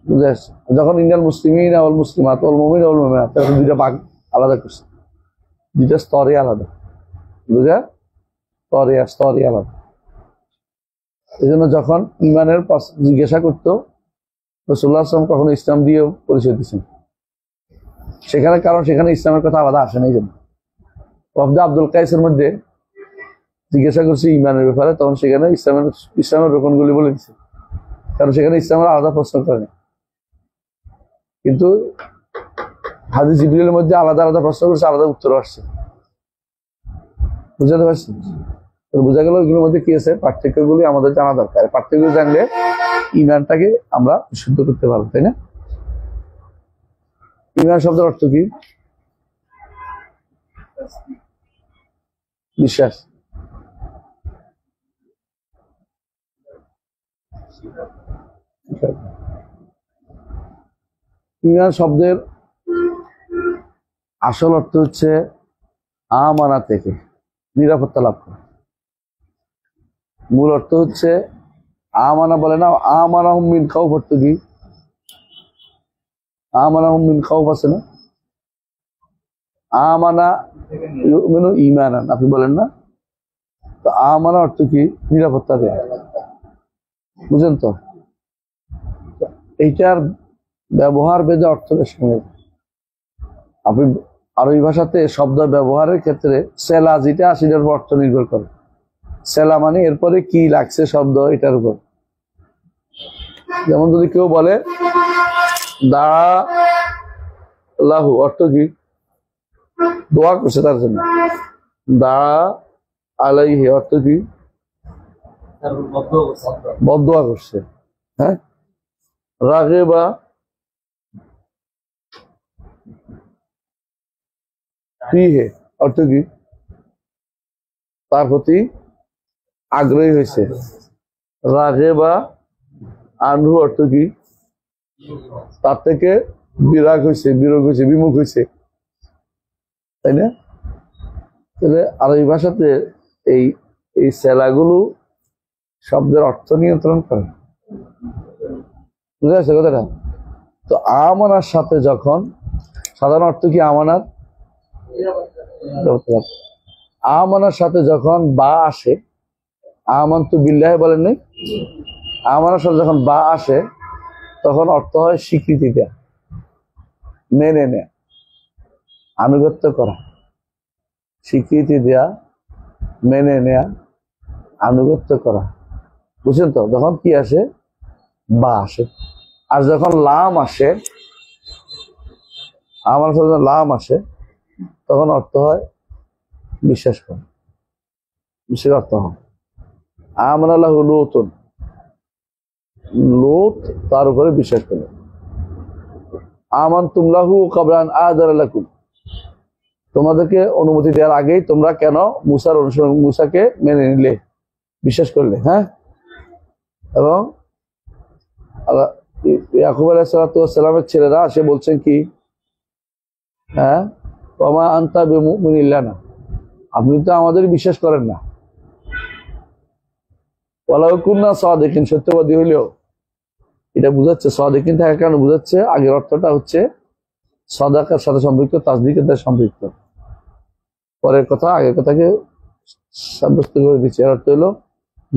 [SPEAKER 1] বুঝে আসছে? যখন ইন্নাল মুসলিমিন ওয়াল মুসলিমাত ওয়াল মুমিন ওয়াল মুমিনাত, তখন দুইটা ভাগ আলাদা করছে, দুইটা স্তরে আলাদা। বুঝা? স্তরে আলাদা। এই জন্য যখন ইমানের জিজ্ঞাসা করতো রাসূলুল্লাহ সাল্লাল্লাহু আলাইহি ওয়াসাল্লাম কখনো ইসলাম দিয়ে পরিচয় দিচ্ছেন সেখানে, কারণ সেখানে ইসলামের কথা আলাদা আসে না। এই জন্য ওয়াফদে আব্দুল কাইসের মধ্যে জিজ্ঞাসা করছি ইমানের ব্যাপারে, তখন সেখানে ইসলামের রোকনগুলি বলে দিচ্ছে, কারণ সেখানে ইসলামের আলাদা প্রশ্ন করে না। কিন্তু হাদিস জিবরিলের মধ্যে আলাদা আলাদা প্রশ্ন করছে, আলাদা উত্তর আসছে। বুঝাতে পারছি? বোঝা গেল এগুলোর মধ্যে কি আছে, পার্থক্যগুলি আমাদের জানা দরকার। পার্থক্য জানলে ঈমানটাকে আমরা বিশুদ্ধ করতে পারবো, তাই না? ঈমান শব্দের অর্থ কি? বিশ্বাস। ঈমান শব্দের আসল অর্থ হচ্ছে আমানা থেকে নিরাপত্তা লাভ করা। মূল অর্থ হচ্ছে আমানা বলে না, আমানাহুম মিন খাউফ অর্থ কি? আমানাহুম মিন খাউফ আছে না? আমানা ইউমিনু ঈমানান, আপনি বলেন না? তো আমানা অর্থ কি? নিরাপত্তা দেয়া। বুঝেন তো? এইটার ব্যবহার ভেদে অর্থের সঙ্গে আপনি আরবি ভাষাতে শব্দ ব্যবহারের ক্ষেত্রে সেলা যেটা সেটার উপর অর্থ নির্ভর করে। সেলা মানে এরপরে কি লাগছে শব্দ, এটার উপর। যেমন যদি কেউ বলে দা লাহু, অর্থ কি? দোয়া করছে তার জন্য। দা আলাইহি অর্থ কি? বদদোয়া করছে। হ্যাঁ, রাগিবা ফিহে অর্থ কি? তার প্রতি আগ্রহী হয়েছে। রাগিবা আনহু অর্থ কি? তার থেকে বিরাগ হয়েছে, বিমুখ হয়েছে, তাই না? তাহলে আরবি ভাষাতে এই সেলাগুলো শব্দের অর্থ নিয়ন্ত্রণ করে। বুঝে আসছে কথাটা? তো আমানার সাথে যখন, সাধারণ অর্থ কি আমানার? আমানার সাথে যখন বা আসে, আমানতু বিল্লাহি বলেন নাই, আমানার সাথে যখন বা আসে তখন অর্থ হয় স্বীকৃতি দেয়া, মেনে নেয়া, আনুগত্য করা। স্বীকৃতি দেয়া, মেনে নেয়া, আনুগত্য করা, বুঝছেন তো? যখন কি আসে? বা আসে। আর যখন লাম আসে, আমার সাথে যখন লাম আসে তখন অর্থ হয় বিশ্বাস করা, বিশ্বাস অর্থ হয়। আমানাল্লাহু লূতুন, লূত তার উপরে বিশ্বাস করে। আমানতুম লাহু ক্বাবলা আন আযারা লাকুম, তোমাদেরকে অনুমতি দেওয়ার আগেই তোমরা কেন মুসার অনুসরণ, মুসাকে মেনে নিলে, বিশ্বাস করলে? হ্যাঁ। এবং ইয়াকুব আলাইহিস সালামের ছেলেরা সে বলছেন কি, হ্যাঁ, ওমা আনতা বিমুমিনিন লানা, আপনি তো আমাদের বিশ্বাস করেন না। ওয়ালাউ কুন্না সাদিকিন, সত্যবাদী হইলেও। এটা বুঝাচ্ছে সাদিকিন থাকার কারণে বুঝাচ্ছে আগের অর্থটা হচ্ছে সাদাকার সাথে সম্পৃক্ত, তাসদিকের সাথে সম্পৃক্ত। পরের কথা আগের কথাকে সাব্যস্ত করে দিচ্ছে। এর অর্থ হলো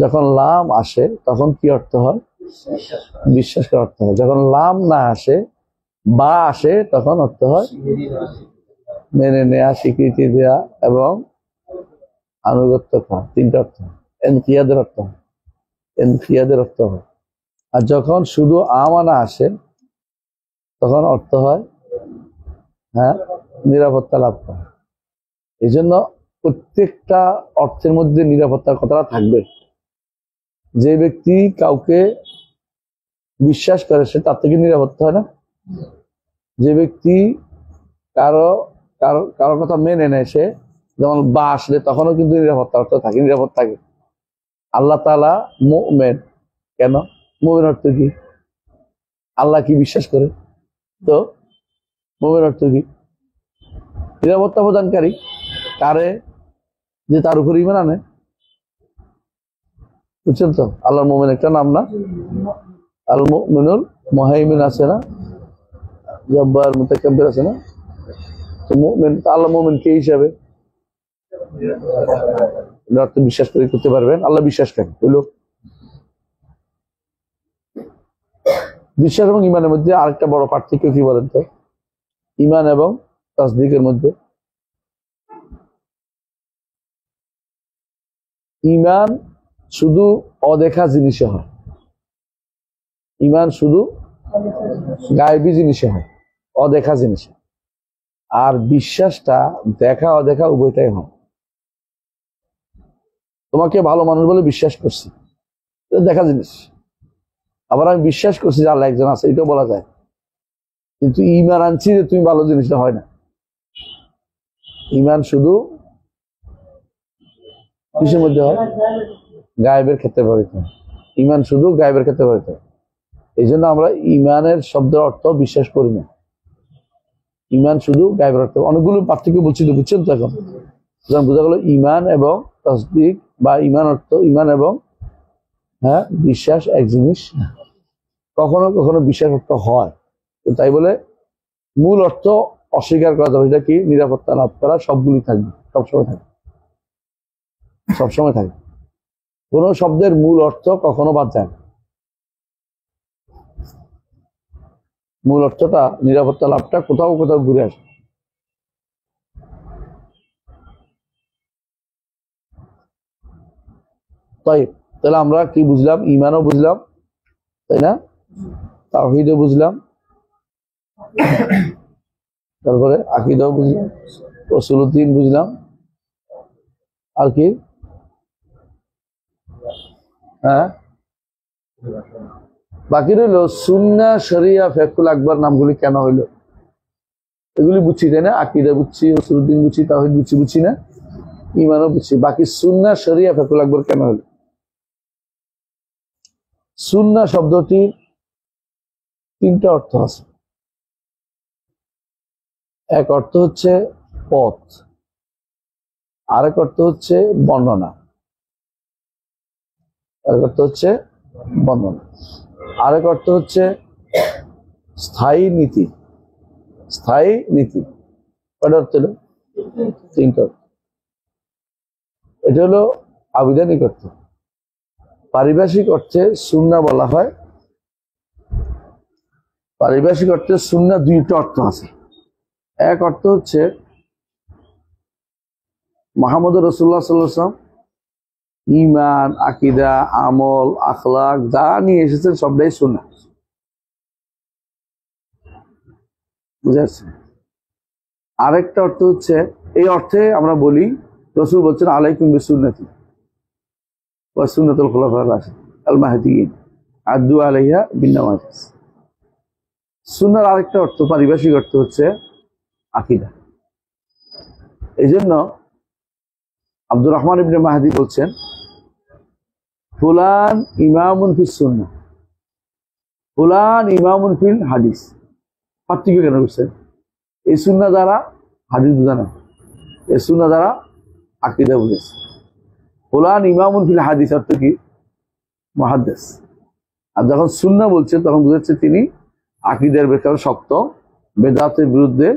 [SPEAKER 1] যখন লাম আসে তখন কি অর্থ হয়? বিশ্বাস করার অর্থ হয়। যখন লাম না আসে, বা আসে, তখন অর্থ হয় মেনে নেয়া, স্বীকৃতি দেয়া এবং আনুগত্য করা। তিনটা অর্থ। এনকিয়াদের অর্থ হয়, এনকিয়াদের অর্থ হয়। আর যখন শুধু আমানা আসে তখন অর্থ হয়, হ্যাঁ, নিরাপত্তা লাভ করা। এই জন্য প্রত্যেকটা অর্থের মধ্যে নিরাপত্তার কথাটা থাকবে। যে ব্যক্তি কাউকে বিশ্বাস করে সে তার থেকে নিরাপত্তা হয় না। যে ব্যক্তি কারো কারো কারো কথা মেনে নেয় সে, যেমন বা আসলে তখনও কিন্তু নিরাপত্তা অর্থ থাকে, নিরাপদ থাকে। আল্লাহ তাআলা মুমিন, কেন? মুমিন অর্থ কি? আল্লাহ কি বিশ্বাস করে? তো মুমিন অর্থ কি? নিরাপত্তা প্রদানকারী। কারে? যে তার উপর ঈমান আনে। বুঝছেন তো? আল্লাহ মুমিন একটা নাম না? আল মুমিনুল মুহাইমিন আছে না, জব্বার মুতাকাব্বির আছে না? তো মুমিন, আল্লাহ মুমিন কে হিসাবে? অর্থ বিশ্বাস করতে পারবেন আল্লাহ বিশ্বাসকারী হইলো। বিশ্বাস এবং ঈমানের মধ্যে আরেকটা বড় পার্থক্য কি বলেন তো? ঈমান এবং তাসদীকের মধ্যে ঈমান শুধু অদেখা জিনিসে হয়, ঈমান শুধু গায়েবী জিনিসে হয়, অদেখা জিনিসে। আর বিশ্বাসটা দেখা অদেখা উভয়টাই হয়। তোমাকে ভালো মানুষ বলে বিশ্বাস করছি, এটা দেখা জিনিস। আবার আমি বিশ্বাস করছি যে আল্লাহ একজন আছে, এটাও বলা যায়। কিন্তু ঈমান আনছি যে তুমি ভালো, জিনিসটা হয় না। ঈমান শুধু কিসের মধ্যে হয়? গায়েবের ক্ষেত্রে ব্যবহৃত হয়। ঈমান শুধু গায়েবের ক্ষেত্রে ব্যবহৃত হয়। এই জন্য আমরা ঈমানের শব্দের অর্থ বিশ্বাস করি না। ঈমান শুধু গায়েবের অর্থ। অনেকগুলো পার্থক্য বলছি তো, বুঝছেন তো? এখন যখন বোঝা গেল ঈমান এবং তাসদীক বা ঈমান অর্থ, ঈমান এবং, হ্যাঁ, বিশ্বাস এক জিনিস। কখনো কখনো বিশ্বাস অর্থ হয়, তাই বলে মূল অর্থ অস্বীকার করা যাবে। এটা কি? নিরাপত্তা লাভ করা। সবগুলি থাকবে, সবসময় থাকবে, সবসময় থাকবে। কোন শব্দের মূল অর্থ কখনো বাদ যায় না। মূল অর্থটা, নিরাপত্তা লাভটা কোথাও কোথাও ঘুরে আসে। তাই তাহলে আমরা কি বুঝলাম? ঈমানও বুঝলাম, তাই না? তাওহীদও বুঝলাম, তারপরে আকীদাও বুঝলাম, উসুলুদ্দিন বুঝলাম, আর কি? হ্যাঁ, বাকি রইল সুন্নাহ, শরিয়া, ফিকহুল আকবার নামগুলি কেন হইলো? এগুলি বুঝছি, তাই না? আকীদা বুঝছি, উসুলুদ্দিন বুঝছি, তাওহীদ বুঝছি না? ঈমানও বুঝছি। বাকি সুন্নাহ, শরিয়া, ফিকহুল আকবার কেন হইলো? সুন্নাহ শব্দটির তিনটা অর্থ আছে। এক অর্থ হচ্ছে পথ, আরেক অর্থ হচ্ছে বর্ণনা, আরেক অর্থ হচ্ছে বর্ণনা, আরেক অর্থ হচ্ছে স্থায়ী নীতি। স্থায়ী নীতি কয়টা অর্থ হলো? তিনটা। এটা হলো আবিধানিক অর্থ। পারিভাষিক অর্থে সুন্নাহ বলা হয়। পারিভাষিক অর্থে সুন্নাহ দুইটা অর্থ আছে। এক অর্থ হচ্ছে মুহাম্মদ রাসূলুল্লাহ সাল্লাল্লাহু আলাইহি ওয়াসাল্লাম ঈমান, আকীদা, আমল, আখলাক যা নিয়ে এসেছেন সবটাই সুন্নাহ। বুঝাচ্ছি? আরেকটা অর্থ হচ্ছে, এই অর্থে আমরা বলি রাসূল বলছেন আলাইকুম বিসুন্নতি ওয়া সুন্নাতুল খুলাফায়ে আল মাহদিয়িন আদু আলাইহা বিন্নাওয়াজিজ। সুন্নাহর আরেকটা অর্থ, পারিভাষিক অর্থ হচ্ছে আকীদা। এই জন্য আব্দুর রহমান ইবনে মাহদি বলছেন ফুলান ইমামুন ফিস সুন্নাহ, ফুলান ইমামুন ফিল হাদিস। পার্থক্য কেন করছেন? এই সুন্নাহ দ্বারা হাদিস বোঝা না, এই সুন্নাহ দ্বারা আকীদা বুঝেছে। ফুলান ইমামুন ফিল হাদিস অর্থ কি? মুহাদ্দিস। আর যখন সুন্নাহ বলছে তখন বুঝাচ্ছে তিনি আকীদার ব্যাপারে শক্ত, বেদাতের বিরুদ্ধে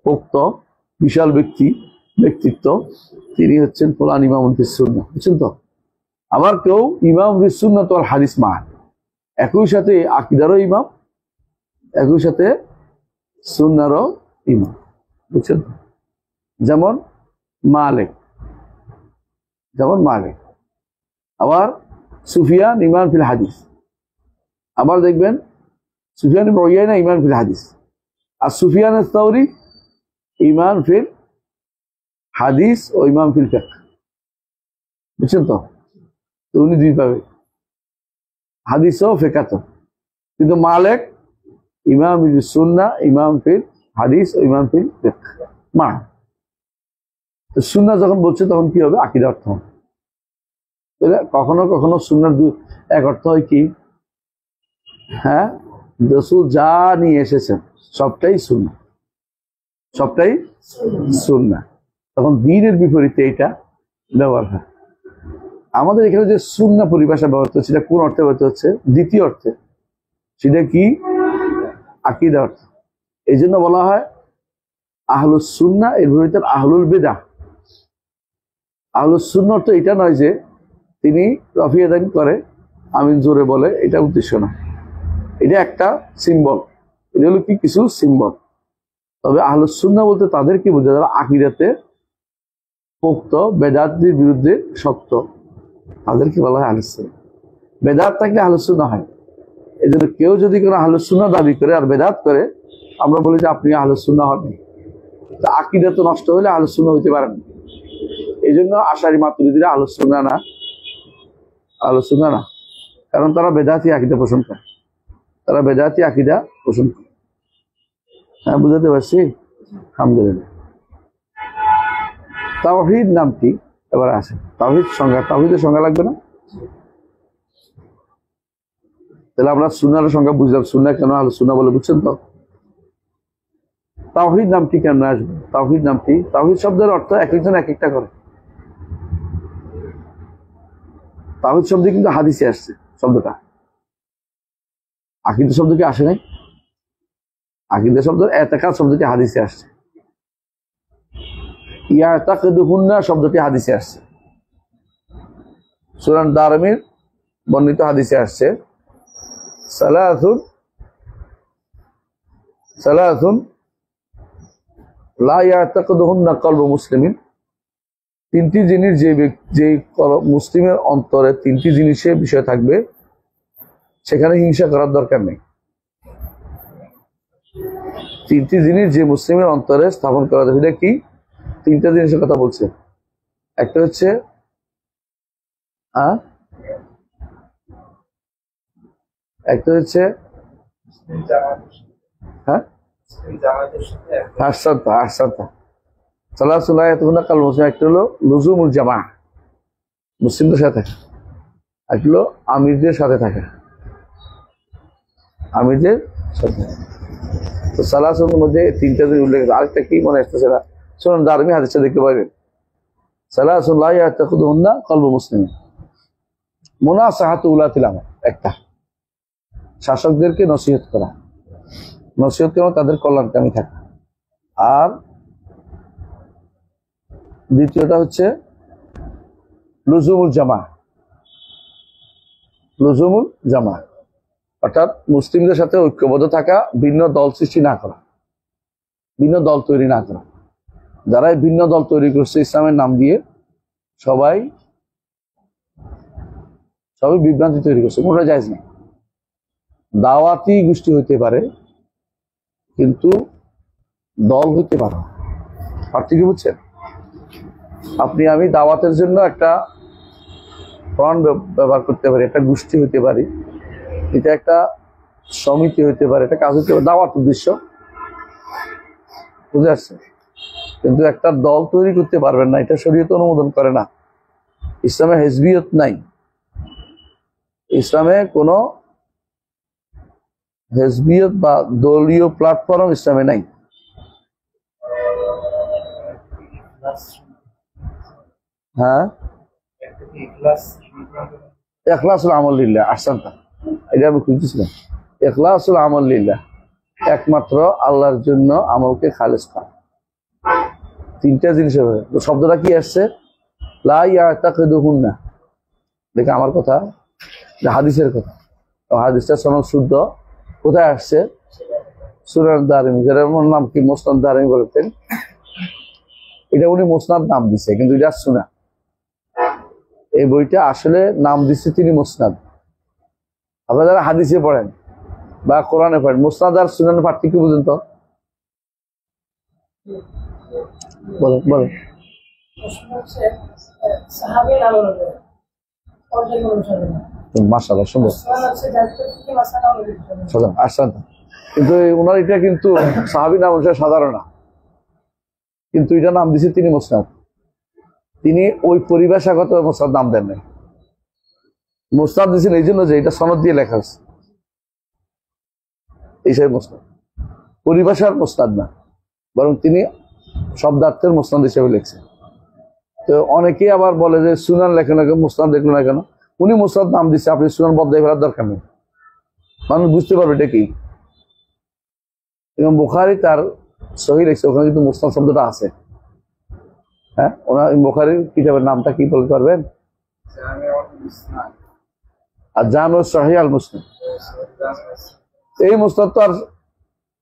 [SPEAKER 1] পোক্ত, বিশাল ব্যক্তিত্ব, তিনি হচ্ছেন ফুলান ইমামুন ফিস সুন্নাহ। বুঝছেন তো? আবার কেউ ইমাম ফিস সুন্নাহ ওয়াল হাদিস মান, একই সাথে আকীদারও ইমাম, একই সাথে সুন্নাহরও ইমাম। বুঝছেন? যেমন মালিক, আবার সুফিয়ান ইমাম ফিল হাদিস, আবার দেখবেন সুফিয়ান ইবনে উয়াইনা ইমাম ফিল হাদিস, আর সুফিয়ান আস-সাউরি ইমাম ফিল হাদিস ও ইমাম ফিল ফিকহ। বুঝছেন তো? উনি দুই পাবে, হাদিস ও ফিকহ তো। কিন্তু মালিক ইমাম ফিল সুন্নাহ, ইমাম ফিল হাদিস ও ইমাম ফিল ফিকহ। মা তো সুন্নাহ যখন বলছে তখন কি হবে? আকীদা অর্থ হবে। কখনো কখনো সুন্নাহর এক অর্থ হয় কি, হ্যাঁ, রাসূল যা নিয়ে এসেছেন সবটাই সুন্নাহ, সবটাই সুন্নাহ। তখন দ্বীনের বিপরীতে এটা ব্যবহার হয়। আমাদের এখানে যে সুন্নাহ পরিভাষা ব্যবহৃত হচ্ছে সেটা কোন অর্থে ব্যবহৃত হচ্ছে? দ্বিতীয় অর্থে। সেটা কি? আকীদা অর্থ। এই জন্য বলা হয় আহলুস সুন্নাহ, এর বিপরীতে আহলুল বিদআহ। আহলুস সুন্নাহ অর্থ এটা নয় যে তিনি রফিয়াদান করে, আমিন জোরে বলে, এটা উদ্দেশ্য না। এটা একটা সিম্বল, এটা হলো কি? কিছু সিম্বল। তবে আহলুস সুন্নাহ বলতে তাদের কি বোঝা? যারা আকীদাতে পোক্ত, বেদাতের বিরুদ্ধে শক্ত, তাদেরকে বলা হয় আহলুস সুন্নাহ। বেদাত থাকলে আহলুস সুন্নাহ হয়। এই জন্য কেউ যদি কোনো আহলুস সুন্নাহ দাবি করে আর বেদাত করে, আমরা বলি যে আপনি আহলুস সুন্নাহ হননি। তা আকীদা তো নষ্ট হলে আহলুস সুন্নাহ হইতে পারেন। এই জন্য আশারি মাতুরিদিরা আহলুস সুন্নাহ না, আহলুস সুন্নাহ না, কারণ তারা বেদাতি আকীদা পোষণ করে, তারা বেদাতি আকীদা পোষণ করে। হ্যাঁ, বুঝাতে পারছি? আলহামদুলিল্লাহ। তাওহীদ নামটি এবার আসে। তাওহীদ সংজ্ঞা, তাওহীদের সংজ্ঞা লাগবে না? তাহলে আমরা সুন্নাহর সংজ্ঞা বুঝলাম, সুন্নাহ কেন আহলুস সুন্নাহ বলে। বুঝছেন তো? তাওহীদ নামটি কেন আসবে? তাওহীদ নামটি, তাওহীদ শব্দের অর্থ এক একজন এক একটা করে। তাওহীদ শব্দ কিন্তু হাদিসে আসছে শব্দটা, আকীদা শব্দ কি আসে নাই? আকীদা শব্দ, ইতিকাদ শব্দটি হাদিসে আসছে। ইয়াতাকিদুহুন্না শব্দটি হাদিসে আসছে। সুনান দারমির বর্ণিত হাদিসে আসছে সালাসুন লা ইয়াতাকিদুহুন্না কলবু মুসলিমিন। তিনটি জিনিস যে মুসলিমের অন্তরে তিনটি জিনিসের বিষয় থাকবে, সেখানে হিংসা করার দরকার নেই। তিনটি জিনিস যে মুসলিমের অন্তরে স্থাপন করা যাবে, এটা কি? তিনটা জিনিসের কথা বলছে। একটা হচ্ছে একটা হলো লুজুমুল জামাহ, মুসলিমদের সাথে থাকা। একটা হলো আমিরদের সাথে থাকা, আমিরদের সাথে। তো সালাসুনের মধ্যে তিনটা দিন উল্লেখ। আরেকটা কি মনে আসতেছে না? সুনান দারমি হাদিসে দেখতে পাবেন সালাসুন লা ইয়াতাকিদুহুন্না কলবু মুসলিমিন। মুনাসাহাতু উলাতিল আমর, একটা শাসকদেরকে নসিহত করা, নসিহত করা তাদের কল্যাণকামী থাকা। আর দ্বিতীয়টা হচ্ছে লুজুমুল জামা, লুজুমুল জামা অর্থাৎ মুসলিমদের সাথে ঐক্যবদ্ধ থাকা, ভিন্ন দল সৃষ্টি না করা, ভিন্ন দল তৈরি না করা। যারা এই ভিন্ন দল তৈরি করছে ইসলামের নাম দিয়ে, সবাই বিভ্রান্তি তৈরি করছে, কোনটা জায়েজ না। দাওয়াতি গোষ্ঠী হইতে পারে কিন্তু দল হইতে পারে। পার্থক্য বুঝছেন? আপনি আমি দাওয়াতের জন্য একটা ফ্রন্ট ব্যবহার করতে পারি, একটা গোষ্ঠী হইতে পারি, এটা একটা সমিতি হইতে পারে, এটা কাজ হইতে পারে, দাওয়াত উদ্দেশ্য, বুঝে আসছে। কিন্তু একটা দল তৈরি করতে পারবেন না, এটা শরীয়ত অনুমোদন করে না। ইসলামে হিজবিয়ত নাই, ইসলামে কোনো হিজবিয়ত বা দলীয় প্ল্যাটফর্ম ইসলামে নাই। হ্যাঁ, ইখলাসুল আমল লিল্লাহ, আহসানতা, এটা আমি খুঁজতেছিলাম। ইখলাসুল আমল লিল্লাহ, একমাত্র আল্লাহর জন্য আমলকে খালেস করা। তিনটা জিনিস হবে। তো শব্দটা কি আসছে? লা ইয়াতাকিদুহুন্না, দেখে আমার কথা, হাদিসের কথা। হাদিসটা সনদ শুদ্ধ। কোথায় আসছে? সুনান দারিমি, যার নাম কি মুসনাদ দারিমি বলতেন। এটা উনি মুসনাদ নাম দিছে, কিন্তু এটা সুনা। এই বইটা আসলে নাম দিচ্ছে তিনি মুসনাদ। আপনারা যারা হাদিসে পড়েন বা কোরআনে পড়েন, মুসনাদ আর সুনান পার্থক্য বুঝেন তো? বলেন বলেন। মাশাআল্লাহ, সুন্দর। কিন্তু ওনার এটা কিন্তু সাহাবী নাম অনুসারে সাধারণ না, কিন্তু এটা নাম দিচ্ছে তিনি মুসনাদ। তিনি ওই পরিভাষাগত মুসনাদ নাম দেন নাই। মুসনাদ দিয়েছেন এই জন্য যে এটা সনদ দিয়ে লেখা হয়েছে, এইসব মুসনাদ পরিভাষার মুসনাদ না, বরং তিনি শব্দার্থের মুসনাদ হিসেবে লিখছেন। তো অনেকে আবার বলে যে সুনান লেখে না কেন, মুসনাদ দেখলো না কেন। উনি মুসনাদ নাম দিচ্ছে, আপনি সুনান বদলাই ফেলার দরকার নেই, মানুষ বুঝতে পারবে এটা কি। এবং বুখারী তার সহিহ লিখছে, ওখানে কিন্তু মুসনাদ শব্দটা আছে। হ্যাঁ, ওনার বুখারীর কিতাবের নামটা কি বলতে পারবেন? আর জামে সহিহ আল মুসনাদ। এই মুসনাদ তো আর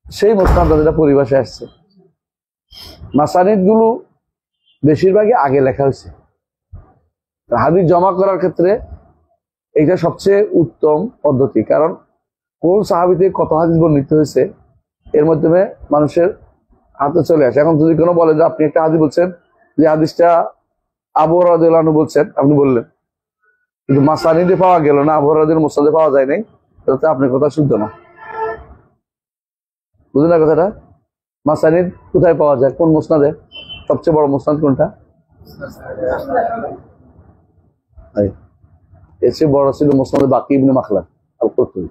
[SPEAKER 1] সেই মুসনাদ যেটা পরিভাষায় আসছে। মাসানিদ গুলো বেশিরভাগই আগে লেখা হয়েছে। হাদিস জমা করার ক্ষেত্রে এইটা সবচেয়ে উত্তম পদ্ধতি, কারণ কোন সাহাবীতে কত হাদিস বর্ণিত হয়েছে এর মাধ্যমে মানুষের হাতে চলে আসে। এখন যদি কোনো বলে যে আপনি একটা হাদিস বলছেন, যে হাদিসটা আবু হুরায়রা রাদিয়াল্লাহু আনহু বলছেন, আপনি বললেন, কিন্তু মাসানিদে পাওয়া গেল না, আবু হুরায়রার মুসনাদে পাওয়া যায় নাই, তাতে আপনার কথা শুদ্ধ না। বুঝলেন না কথাটা? মাসানিদ কোথায় পাওয়া যায়, কোন মুসনাদে? সবচেয়ে বড় মুসনাদ কোনটা? এর চেয়ে বড় ছিল মুসনাদে বাকি ইবনে মাখলাদ আল কুরতুবী,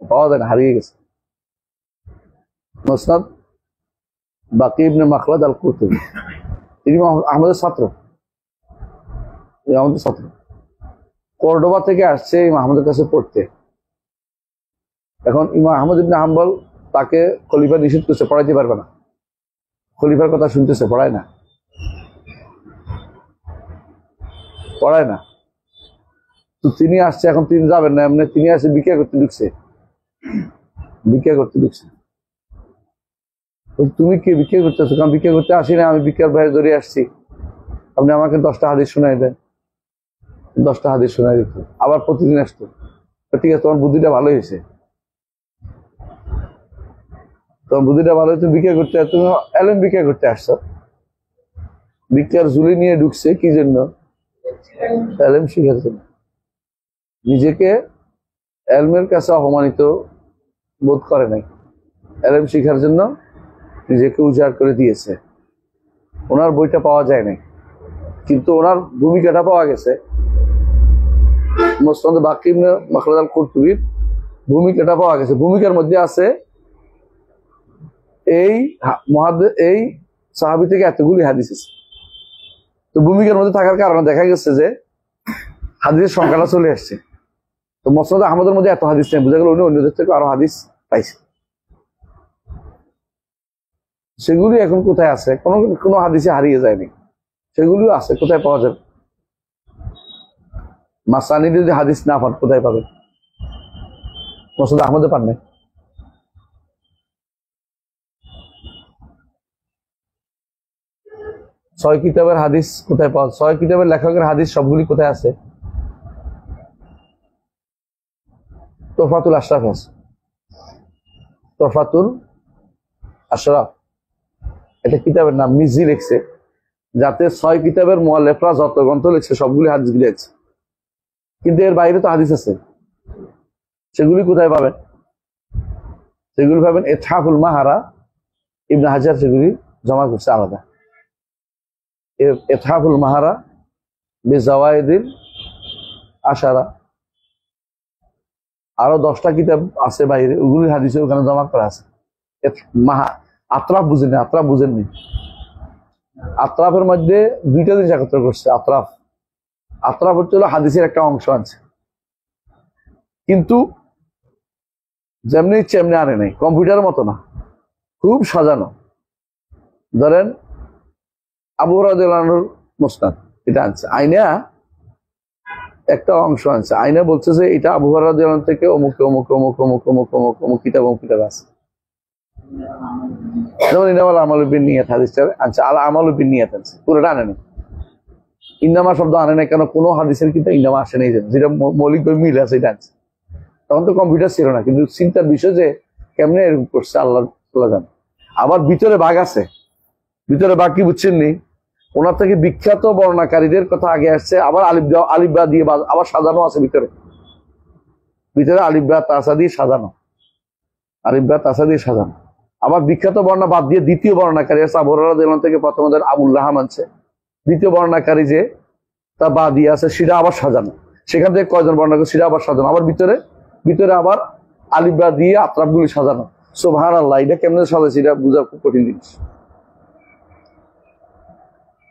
[SPEAKER 1] পাওয়া যায় না, হারিয়ে গেছে। মুসনাদ বাকি ইবনে মাখলাদ আল কুরতুবী, তিনি আমাদের ছাত্র, আমাদের ছাত্র কর্ডোবা থেকে আসছে ইমাম আহমদের কাছে পড়তে। এখন ইমাম আহমদ ইবনে হাম্বল তাকে খলিফা নিষেধ করছে, পড়াইতে পারবে না, খলিফার কথা শুনতেছে, পড়ায় না। তো তিনি আসছে, এখন তিনি যাবেন না, এমনি তিনি আসছে ভিক্ষা করতে ঢুকছে। তুমি কি ভিক্ষা করতেছো? কারণ ভিক্ষা করতে আসি না, আমি ভিক্ষার ভাই ধরে আসছি, আপনি আমাকে 10টা হাদিস শোনাই দেন। 10টা হাদিস শোনাই দিত, আবার প্রতিদিন আসতো। ঠিক আছে, তোমার বুদ্ধিটা ভালো হয়েছে, তুমি ভিক্ষা করতে, তুমি এলেম ভিক্ষা করতে আসছো। ভিক্ষার ঝুলি নিয়ে ঢুকছে কি জন্য? এলেম শিখার জন্য। নিজেকে এলমের কাছে অপমানিত বোধ করে নাই, এলেম শিখার জন্য নিজেকে উজাড় করে দিয়েছে। ওনার বইটা পাওয়া যায় নাই, কিন্তু ওনার ভূমিকাটা পাওয়া গেছে। মুসনাদ বাকি ইবনে মাখলাদ আল কুরতুবীর ভূমিকাটা পাওয়া গেছে। ভূমিকার মধ্যে আছে এই সাহাবী থেকে এতগুলি হাদিস আছে। তো ভূমিকার মধ্যে থাকার কারণে দেখা গেছে যে হাদিসের সংখ্যাটা চলে আসছে। তো মুসনাদ আহমদের মধ্যে এত হাদিস নেই, বোঝা গেল উনি অন্যদের থেকে আরো হাদিস পাইছে। সেগুলি এখন কোথায় আছে? কোনো হাদিসে হারিয়ে যায়নি। সেগুলিও আছে, কোথায় পাওয়া যাবে? মাসানিদে যদি হাদিস না পান কোথায় পাবেন? মুসনাদ আহমদে পান নাই? ছয় কিতাবের হাদিস কোথায় পাওয়া? ছয় কিতাবের লেখকের হাদিস সবগুলি কোথায় আছে? তোফাতুল আশরাফ আছে। তোফাতুল আশরাফ এটা কিতাবের নাম, মিজি লিখছে, যাতে 6 কিতাবের মুআল্লিফরা যত গ্রন্থ লিখছে সবগুলি হাদিসগুলি আছে। কিন্তু এর বাইরে তো হাদিস আছে, সেগুলি কোথায় পাবেন? সেগুলি পাবেন ইতহাফুল মাহারা, ইবনে হাজার সেগুলি জমা করছে আলাদা। ইতহাফুল মাহারা বিজাওয়াইদিল আশারা, আরো 10টা কিতাব আছে বাইরে, ওগুলি হাদিসে ওখানে জমা করা আছে। আতরাফ বুঝেননি? আতরাফ বুঝেননি? আতরাফের মধ্যে 2টা জিনিস একত্র করছে। আতরাফ হচ্ছে হলো হাদিসের একটা অংশ আছে, কিন্তু যেমনি চেমনি আনে নাই, কম্পিউটারের মতো না, খুব সাজানো। ধরেন আবু হুরায়রা রাদিয়াল্লাহু আনহুর মুসনাদ এটা আনছে, আইনা একটা অংশ আনছে, আইনা বলছে যে এটা আবু হুরায়রা রাদিয়াল্লাহু আনহু থেকে অমুক অমুক অমুক অমুক অমুক অমুক অমুক কিতাব আছে। যেমন ইন্নামাল আমালু বিন্নিয়াত হাদিসটা আনছে, আল আমালু বিন্নিয়াত আনছে, পুরোটা আনে নাই। ইন্নামা শব্দ আনে নাই কেন? কোনো হাদিসের কিতাব ইন্নামা আসে নাই, যেটা মৌলিক মিল আছে এটা আনছে। তখন তো কম্পিউটার ছিল না, কিন্তু চিন্তার বিষয় যে কেমনে এরকম করছে আল্লাহ জানে। আবার ভিতরে ভাগ আছে, ভিতরে বাকি বুঝছেন নি, ওনার থেকে বিখ্যাত বর্ণাকারীদের কথা আগে আসছে, আবার আলিফবা দিয়ে আবার সাজানো আছে ভিতরে আলিফবা তাসা দিয়ে সাজানো, আলিফবা তাসা দিয়ে সাজানো। আবার বিখ্যাত বর্ণনা বাদ দিয়ে দ্বিতীয় বর্ণাকারী আছে, আবু হুরায়রা রাদিয়াল্লাহু আনহু থেকে প্রথমে আবুল্লাহ মানছে, দ্বিতীয় বর্ণাকারী যে তা বাদ দিয়ে আছে সেটা আবার সাজানো, সেখান থেকে কয়জন বর্ণনা করে সেটা আবার সাজানো, আবার ভিতরে আবার আলিফবা দিয়ে আতরাফগুলি সাজানো। সুবহানাল্লাহ, এটা কেমনে সাজাইছে এটা বোঝা খুব কঠিন জিনিস।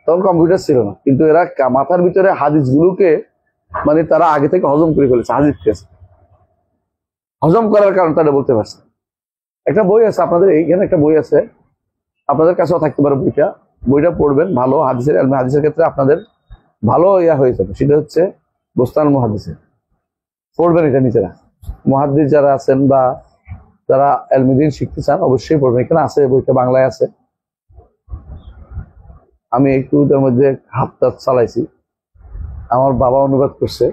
[SPEAKER 1] তখন কম্পিউটার ছিল না, কিন্তু এরা মাথার ভিতরে হাদিসগুলোকে মানে তারা আগে থেকে হজম করে ফেলেছে। হাদিসকে হজম করার কারণ তারা বলতে পারছে। একটা বই আছে আপনাদের এইখানে, একটা বই আছে আপনাদের কাছেও থাকতে পারে, বইটা পড়বেন, ভালো হাদিসের ক্ষেত্রে আপনাদের ভালো ইয়া হয়ে যাবে। সেটা হচ্ছে বুস্তান মুহাদ্দিসের, পড়বেন এটা নিজেরা। মুহাদ্দিস যারা আছেন বা যারা ইলমে দ্বীন শিখতে চান অবশ্যই পড়বেন, এখানে আছে, বইটা বাংলায় আছে। আমি একটু এর মধ্যে হাত চালাইছি, আমার বাবা অনুবাদ করছে।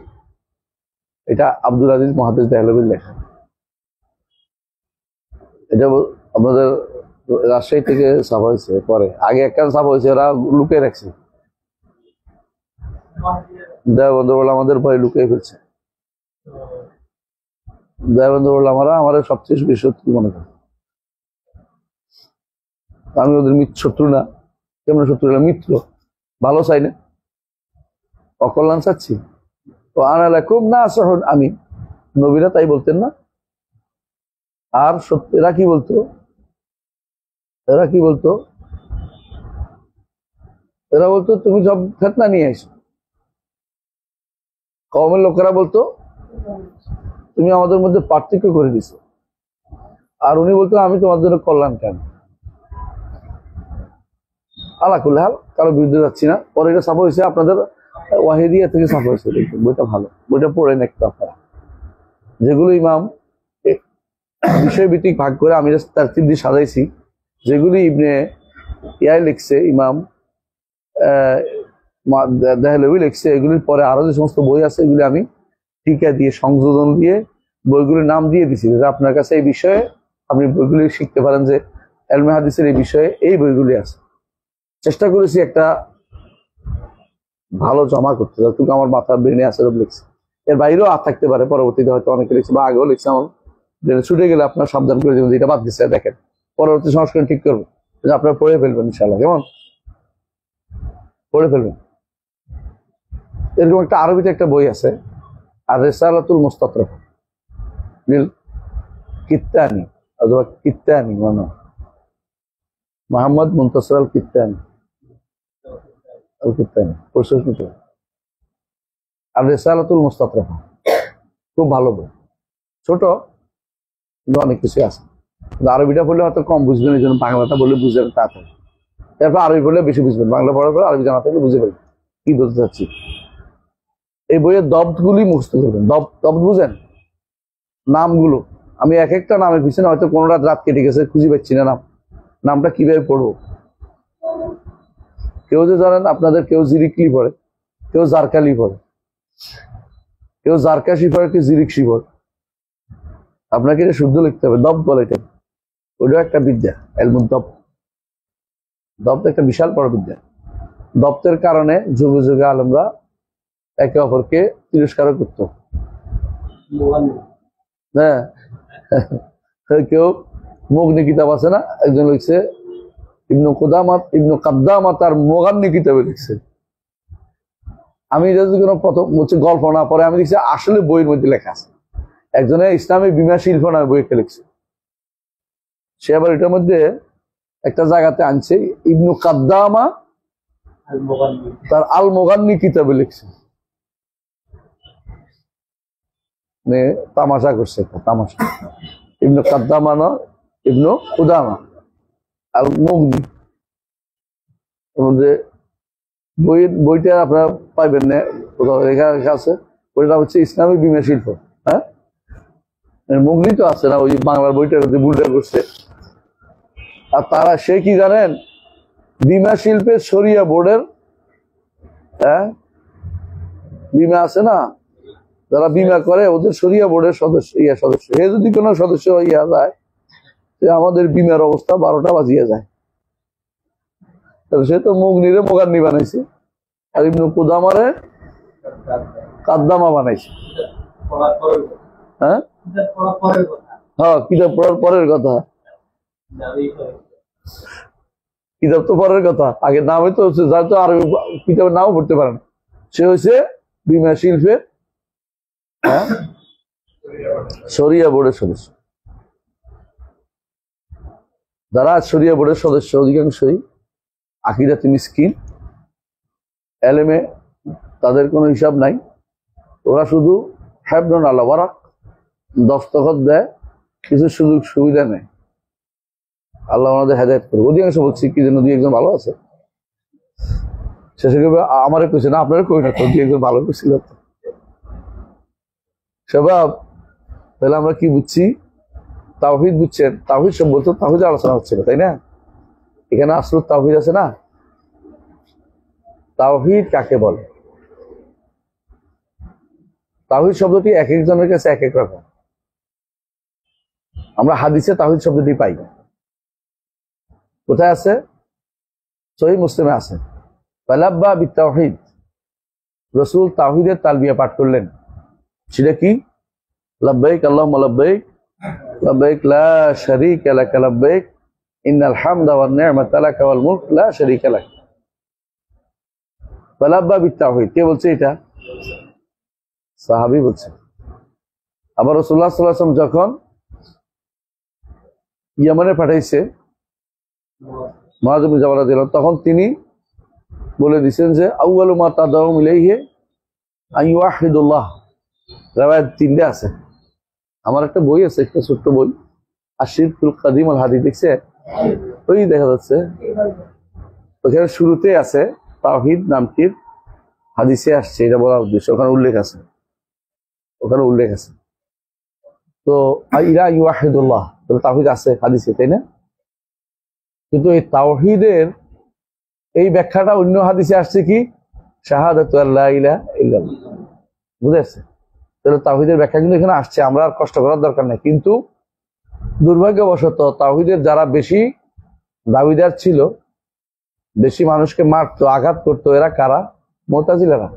[SPEAKER 1] এটা আব্দুল আজিজ মুহাদ্দিস দেহলভির লেখা। এটা আপনাদের রাজশাহী থেকে ছাপা হয়েছে, পরে আগে একটা ছাপা হয়েছে, ওরা লুকিয়ে রাখছে। দেওবন্দ বলে আমাদের ভয় লুকিয়ে ফেলছে। দেওবন্দ বলে আমার সবচেয়ে বেশি শত্রু মনে করে। আমি ওদের শত্রু না, কেমন শত্রু? মিত্র, ভালো চাই না, অকল্যাণ চাচ্ছি। তো আনালা খুব না আসহন, আমি নবীরা তাই বলতেন না। আর এরা কি বলতো? এরা বলতো তুমি সব ফেতনা নিয়ে এসো। কওমের লোকেরা বলতো তুমি আমাদের মধ্যে পার্থক্য করে দিছো। আর উনি বলতো আমি তোমার জন্য কল্যাণ কেন। আলাকুল্লাহ হাল, কারো বিরুদ্ধে যাচ্ছি না। পরে এটা ছাপা হয়েছে আপনাদের ওয়াহিদিয়া থেকে ছাপা হয়েছে, বইটা ভালো, বইটা পড়েন একটু আপনারা। যেগুলো ইমাম বিষয়ভিত্তিক ভাগ করে আমি তার 3 দিয়ে সাজাইছি, যেগুলি ইবনে ইয়াই লিখছে, ইমাম দেহলভি লিখছে, এগুলির পরে আরো যে সমস্ত বই আছে এগুলি আমি টিকা দিয়ে সংযোজন দিয়ে বইগুলির নাম দিয়ে দিছি, যে আপনার কাছে এই বিষয়ে আপনি বইগুলি শিখতে পারেন, যে ইলমে হাদিসের এই বিষয়ে এই বইগুলি আছে। চেষ্টা করেছি একটা ভালো জমা করতে, যতটুকু আমার মাথার ব্রেনে আছে লিখছি। এর বাইরেও আর থাকতে পারে, পরবর্তীতে হয়তো অনেকে লিখছে বা আগেও লিখছে, আমার ব্রেনে ছুটে গেলে আপনার সাবধান করে দেবেন যে এটা বাদ দিচ্ছে, দেখেন পরবর্তী সংস্করণ ঠিক করবো, আপনারা পড়ে ফেলবেন ইনশাআল্লাহ। কেমন পড়ে ফেলবেন। এরকম একটা আরবিতে একটা বই আছে, আর রিসালাতুল মুস্তাতরাফ লিল কিত্তানি অথবা কিত্তানি, মানে মোহাম্মদ মুনতাসির আল কিত্তানি, আর রিসালাতুল মুস্তাতরাফ খুব ভালো বই, ছোট কিন্তু অনেক কিছু আছে। আরবিটা বললে হয়তো কম বুঝবেন, এই জন্য বাংলাটা বলে বুঝবেন তাড়াতাড়ি। এরপর আরবি পড়লে বেশি বুঝবেন, বাংলা পড়ার পর আরবি জানা থাকলে বুঝে ফেলবেন কি বলতে চাচ্ছি। এই বইয়ের দব্দগুলি মুখস্থ করবেন। দব্দ বুঝেন? নামগুলো আমি এক একটা নামের পিছনে হয়তো কোনো রাত কেটে গেছে, খুঁজে পাচ্ছি না নামটা কিভাবে পড়বো। কেউ যে জানেন আপনাদের, কেউ জিরিকলি পড়ে, কেউ জারকালি পড়ে, কেউ জারকাশি পড়ে, কেউ জিরিকশি পড়ে। আপনাকে এটা শুদ্ধ লিখতে হবে। দব্দ বলে এটা, ওইটাও একটা বিদ্যা। এলমুদ দব্দ একটা বিশাল বড় বিদ্যা। দব্দের কারণে যুগে যুগে আলেমরা একে অপরকে তিরস্কারও করতো। হ্যাঁ, কেউ মুগনি কিতাব আছে না, একজন লিখছে ইবনু কাদ্দামাত আর মোগান্নি কিতাবে লিখছে। আমি যদি কোনো প্রথম হচ্ছে গল্প না পরে আমি লিখছি আসলে বইয়ের মধ্যে লেখা আছে। একজনে ইসলামী বীমা শিল্প নামে বইকে লিখছে। সে আবার এটার মধ্যে একটা জায়গাতে আনছে ইবনু কাদ্দামা তার আল মোগান্নি কিতাবে লিখছে। তামাশা করছে, একটা তামাশা। ইবনু কাদ্দামা না, ইবনু কুদামা আল মুগনি। বইটা আপনারা পাইবেন না, লেখা আছে। বইটা হচ্ছে ইসলামী বীমা শিল্প। হ্যাঁ, মুগনি তো আছে না, ওই বাংলার বইটা ভুলটা করছে। আর তারা সে কি জানেন, বীমা শিল্পের শরিয়া বোর্ডের, হ্যাঁ বীমা আছে না, যারা বীমা করে ওদের শরিয়া বোর্ডের সদস্য। সে যদি কোনো সদস্য হইয়া যায়, আমাদের বীমার অবস্থা 12টা বাজিয়ে যায়। সে তো মুগনিরে মোগান্নি বানাইছে, আর ইবনু কুদামারে কাদ্দামা বানাইছে। হ্যাঁ হ্যাঁ, কিতাব পড়ার পরের কথা। কিতাব তো পরের কথা, আগে নামে তো যার তো আর কিতাবের নামও পড়তে পারে না, সে হয়েছে বীমা শিল্পের শরিয়া বোর্ডের সদস্য। যারা শরিয়া বোর্ডের সদস্য অধিকাংশই আকীদাতে মিসকিন, এলেমে তাদের কোনো হিসাব নাই। ওরা শুধু হেফজন আল্লাহ ওয়ারাক, দস্তখত দেয়, কিছু সুযোগ সুবিধা নেই। আল্লাহ ওনাদের হেদায়েত করবে। অধিকাংশ বলছি কি যেন দুই একজন ভালো আছে, শেষে আমারে কইছে না, আপনারা কই না তো, দুই একজন ভালো করছিল। স্বভাব তাহলে আমরা কি বুঝছি? তাওহীদ বুঝছেন? তাওহীদ সম্বন্ধে তাওহীদের আলোচনা হচ্ছিল, তাই না? এখানে আসল তাওহীদ আছে না। তাওহীদ কাকে বলে? তাওহীদ শব্দটি এক একজনের কাছে এক এক রকম। আমরা হাদিসে তাওহীদ শব্দটি পাই। কোথায় আছে? সহিহ মুসলিমে আছে। ফালাব্বা বিত্তাওহীদ, রাসূল তাওহীদের তালবিয়া পাঠ করলেন। সেটা কি? লাব্বাইক আল্লাহুম্মা লাব্বাইক, লাব্বাইক লা শারীকা লাক লাব্বাইক, ইন্নাল হামদা ওয়ান নি'মাতা লাকা ওয়াল মুলক লা শারীকা লাক। ফালাব্বা বিত্তাওহীদ, কে বলছে এটা? সাহাবী বলছে। আবার রাসূলুল্লাহ সাল্লাল্লাহু আলাইহি ওয়াসাল্লাম যখন ইয়ামানে পাঠাইছে মুআয ইবনে জাবাল রাদিয়াল্লাহু আনহু, তখন তিনি বলে দিয়েছেন যে আউয়ালু মা তাদাউম ইলাইহি আইয়ুহিদুল্লাহ। রাওয়ায়াত 3টা আছে। আমার একটা বই আছে, একটা ছোট্ট বই, আশিরুল কাদিম আল হাদিস, দেখছে? ওই দেখা যাচ্ছে ওখানে শুরুতে আছে তাওহীদ নামটির হাদিসে আসছে, এটা বলার উদ্দেশ্য ওখানে উল্লেখ আছে, ওখানে উল্লেখ আছে। তো ইলা ইউহিদুল্লাহ, তাওহীদ আছে হাদিসে, তাই না? কিন্তু এই তাওহীদের এই ব্যাখ্যাটা অন্য হাদিসে আসছে কি? শাহাদাতু আল্লা ইলাহা ইল্লাল্লাহ। বুঝেছে? তাহলে তাওহীদের ব্যাখ্যা কিন্তু এখানে আসছে, আমরা আর কষ্ট করার দরকার নেই। কিন্তু দুর্ভাগ্যবশত তাওহীদের যারা বেশি দাবিদার ছিল, বেশি মানুষকে মারতো, আঘাত করতো, এরা কারা? মুতাজিলারা।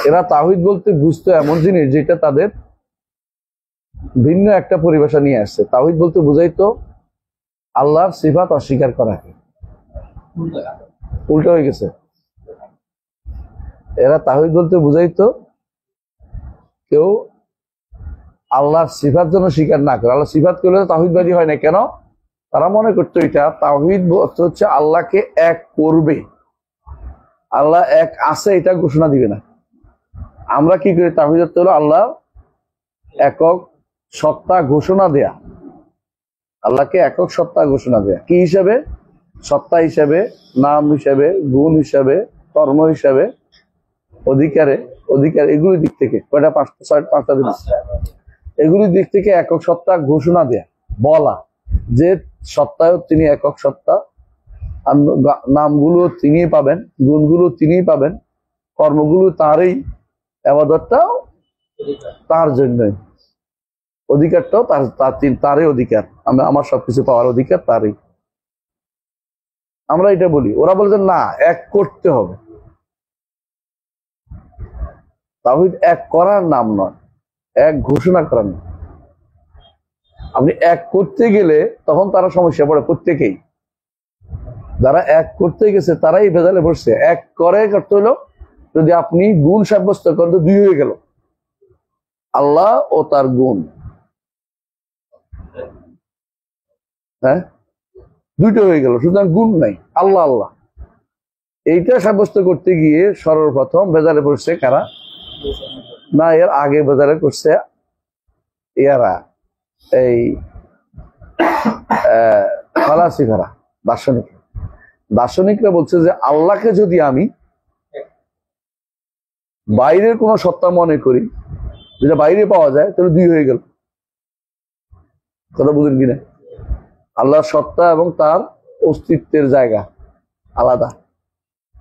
[SPEAKER 1] এরা তাওহীদ বলতে বুঝতো এমন জিনিস যেটা তাদের ভিন্ন একটা পরিভাষা নিয়ে আসছে। তাওহীদ বলতে বুঝাইতো আল্লাহর সিফাত অস্বীকার করাকে। উল্টো হয়ে গেছে। এরা তাওহীদ বলতে বুঝাইতো কেউ আল্লাহর সিফাত যেন স্বীকার না করে। আল্লাহ সিফাত করলে তাওহীদবাদী হয় না কেন? তারা মনে করতো এটা তাওহীদ হচ্ছে আল্লাহকে এক করবে, আল্লাহ এক আছে এটা ঘোষণা দিবে না। আমরা কি করি? তাওহীদ হলো আল্লাহ একক সত্তা ঘোষণা দেয়া, আল্লাহকে একক সত্তা ঘোষণা দেয়া। কি হিসাবে? সত্তা হিসাবে, নাম হিসাবে, গুণ হিসাবে, কর্ম হিসাবে, অধিকার এগুলির দিক থেকে কয়টা? পাঁচটা দিন। এগুলির দিক থেকে একক সত্তা ঘোষণা দেয়া, বলা যে সত্তায় তিনি একক সত্তা, আর নামগুলো তিনিই পাবেন, গুণগুলো তিনিই পাবেন, কর্মগুলো তারই, ইবাদতটাও তার জন্যই, অধিকারটাও তারই অধিকার, আমার সবকিছু পাওয়ার অধিকার তারই। আমরা এটা বলি, ওরা বলে যে না, এক করতে হবে। তাওহীদ এক করার নাম নয়, এক ঘোষণা করার নাম। আপনি এক করতে গেলে তখন তারা সমস্যা পড়ে, প্রত্যেকেই যারা এক করতে গেছে তারাই ভেজালে পড়ছে। এক করতে হলো, যদি আপনি গুণ সাব্যস্ত করেন তো দুই হয়ে গেল, আল্লাহ ও তার গুণ, হ্যাঁ দুইটা হয়ে গেল, সুতরাং গুণ নাই, আল্লাহ আল্লাহ। এইটা সাব্যস্ত করতে গিয়ে সর্বপ্রথম ভেজালে পড়ছে কারা? না, এর আগে ভেজালে করছে এরা, এই ফলাসিফারা, দার্শনিকরা বলছে যে আল্লাহকে যদি আমি বাইরের কোন সত্তা মনে করি, যেটা বাইরে পাওয়া যায়, তাহলে দুই হয়ে গেল। কথা বুঝেন কিনা? আল্লাহর সত্তা এবং তার অস্তিত্বের জায়গা আলাদা।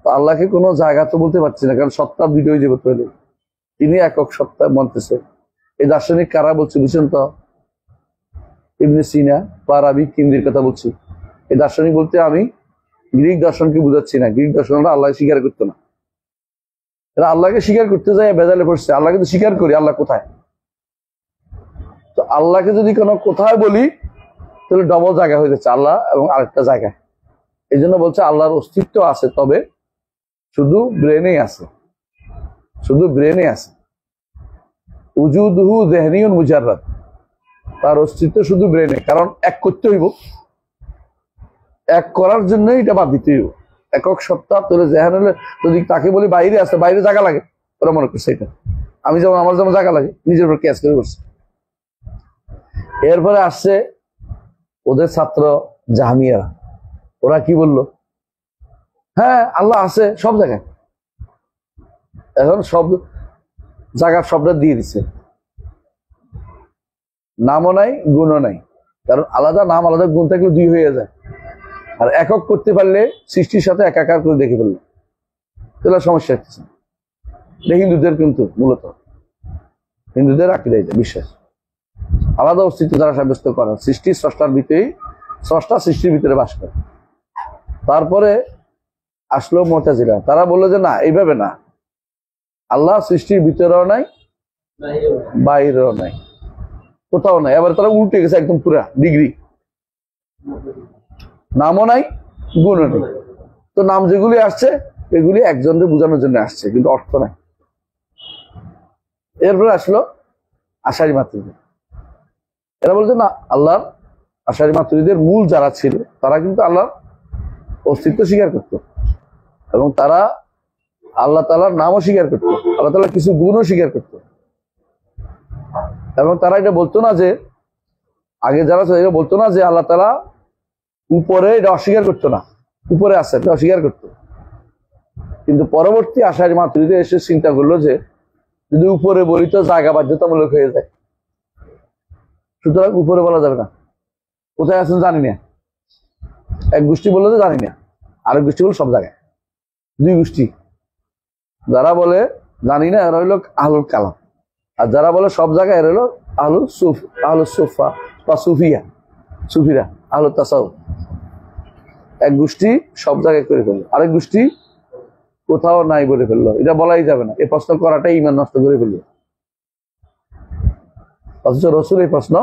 [SPEAKER 1] তো আল্লাহকে কোনো জায়গা তো বলতে পারছি না, কারণ সত্তা দুইটা হয়ে যাবে, তৈরি তিনি একক সত্তা মানতেছে। এই দার্শনিক কারা বলছে বুঝছেন তো? ইবনে সিনা, ফারাবি, কিন্দির কথা বলছি। এই দার্শনিক বলতে আমি গ্রিক দর্শনকে বুঝাচ্ছি না। গ্রিক দর্শনরা আল্লাহ স্বীকার করতো না, এরা আল্লাহকে স্বীকার করতে যায় বেজালে পড়ছে। আল্লাহকে তো স্বীকার করি, আল্লাহ কোথায়? তো আল্লাহকে যদি কোনো কোথায় বলি তাহলে ডবল জায়গা হয়ে যাচ্ছে, আল্লাহ এবং আরেকটা জায়গায়। এই জন্য বলছে আল্লাহর অস্তিত্ব আছে, তবে শুধু ব্রেনেই আছে, শুধু ব্রেনে আছে। উজুদহু যহনিয়ুন মুজাররাদ, তার অস্তিত্ব শুধু ব্রেনে। কারণ এক করতে হইব, এক করার জন্যই এটা বাদ দিতে হইব। একক সত্তা তোলে জেহান হলে, যদি তাকে বলি বাইরে আসতে, বাইরে জায়গা লাগে, ওরা মনে করছে এটা আমি যেমন, আমার যেমন জায়গা লাগে, নিজের উপর ক্যাচ করে করছে। এরপরে আসছে ওদের ছাত্র জাহমিয়া, ওরা কি বললো? হ্যাঁ আল্লাহ আছে সব জায়গায়। এখন সব জায়গার সবটা দিয়ে দিচ্ছে, নামও নাই, গুণও নাই। কারণ আলাদা নাম আলাদা গুণ থাকলে দুই হয়ে যায়। আর একক করতে পারলে সৃষ্টির সাথে একাকার করে দেখে ফেললো, তাহলে সমস্যা হচ্ছে। হিন্দুদের কিন্তু মূলত হিন্দুদের আকীদা এটা, বিশ্বাস আলাদা অস্তিত্ব দ্বারা সাব্যস্ত করা, সৃষ্টি স্রষ্টার ভিতরেই, স্রষ্টা সৃষ্টির ভিতরে বাস করে। তারপরে আসলো মুতাজিলা, তারা বললো যে না, এইভাবে না, আল্লাহ সৃষ্টির ভিতরেও নাই, বাইরেও নাই, কোথাও নাই। এবার তারা উল্টে গেছে একদম পুরা ডিগ্রি, নামও নাই, গুণও নেই। তো নাম যেগুলি আসছে এগুলি একজনকে বোঝানোর জন্য আসছে, কিন্তু অর্থ নাই। এরপরে আসলো আশারি মাতুরিদি, এরা বলছে না, আল্লাহর, আশারি মাতুরিদের মূল যারা ছিল তারা কিন্তু আল্লাহর অস্তিত্ব স্বীকার করত, এবং তারা আল্লাহ তাআলার নামও স্বীকার করত, আল্লাহ তাআলার কিছু গুণও স্বীকার করত। এবং তারা এটা বলতো না যে, আগে যারা এটা বলতো না যে আল্লাহ তাআলা উপরে, এটা অস্বীকার করতো না, উপরে আছে এটা অস্বীকার করতো। কিন্তু পরবর্তী আশারি মাতুরিদি এসে চিন্তা করলো যে যদি উপরে বলি তো জায়গা বাধ্যতামূলক হয়ে যায়, সুতরাং উপরে বলা যাবে না। কোথায় আছেন জানি না, এক গোষ্ঠী বললো যে জানি না, আরেক গোষ্ঠী বলল সব জায়গায়। দুই গোষ্ঠী, যারা বলে জানি না এরা হইল আহলুল কালাম, আর যারা বলে সব জায়গায় এরা হইল আহলুস সুফা বা সুফিরা, আহলুত তাসাউফ। এক গোষ্ঠী সব জায়গায় করে ফেললো, আরেক গোষ্ঠী কোথাও নাই বলে ফেললো। এটা বলাই যাবে না, এই প্রশ্ন করাটাই ঈমান নষ্ট করে ফেললো। অথচ রসুল এই প্রশ্ন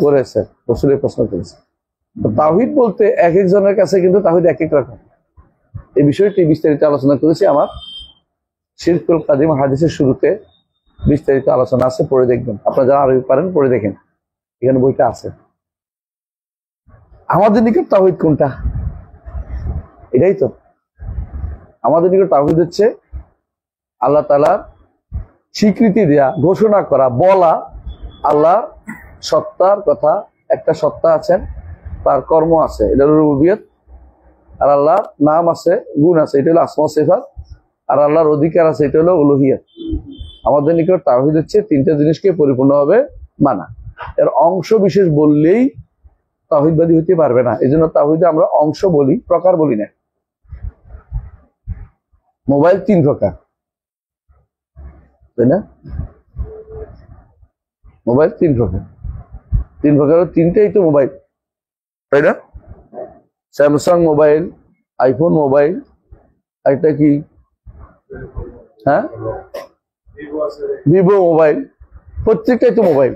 [SPEAKER 1] করেছে, রসুল এই প্রশ্ন করেছে। তাওহীদ বলতে এক একজনের কাছে কিন্তু তাওহীদ এক এক রকম। এই বিষয়টি বিস্তারিত আলোচনা করেছি আমার শিরকুল কাদিম হাদিসের শুরুতে, বিস্তারিত আলোচনা আছে, পড়ে দেখবেন। আপনারা যারা আরবি পারেন পড়ে দেখেন, এখানে বইটা আছে। আমাদের নিকট তাওহীদ কোনটা? এটাই তো আমাদের নিকট তাওহীদ হচ্ছে আল্লাহ তাআলার স্বীকৃতি দেয়া, ঘোষণা করা, বলা আল্লাহ সত্তার কথা, একটা সত্তা আছেন, তার কর্ম আছে, এটা রুবুবিয়ত আর আল্লাহর নাম আছে, গুণ আছে, এটা হলো আসমা সিফাত। আর আল্লাহর অধিকার আছে, এটা হলো উলুহিয়াত। আমাদের নিকট তাওহীদ হচ্ছে তিনটা জিনিসকে পরিপূর্ণভাবে মানা। এর অংশ বিশেষ বললেই তাওহীদবাদী হতে পারবে না। এই জন্য তাওহীদে আমরা অংশ বলি, প্রকার বলি না। মোবাইল 3 প্রকার, তাই না? মোবাইল 3 প্রকার, 3 প্রকার, 3টাই তো মোবাইল, তাই না? স্যামসাং মোবাইল, আইফোন মোবাইল, একটা কি, হ্যাঁ, ভিভো মোবাইল, প্রত্যেকটাই তো মোবাইল।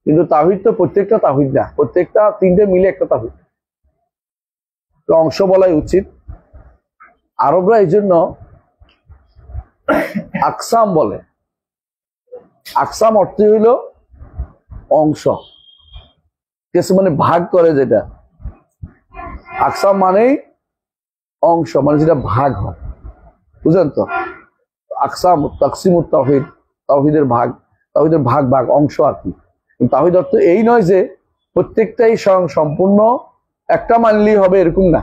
[SPEAKER 1] কিন্তু তাওহীদ তো প্রত্যেকটা তাওহীদ না, প্রত্যেকটা 3টে মিলে একটা তাওহীদ। তো অংশ বলাই উচিত। আরবরা এই জন্য আকসাম বলে। আকসাম অর্থ হইল অংশ, কিছু মানে ভাগ করে, যেটা আকসাম মানেই অংশ, মানে যেটা ভাগ হয়, বুঝলেন তো? আকসাম তাকসিমুত তাওহীদ, তাওহীদের ভাগ, তাওহীদের ভাগ ভাগ অংশ আর কি। তাওহীদ অর্থ এই নয় যে প্রত্যেকটাই সম্পূর্ণ একটা মানলেই হবে, এরকম না।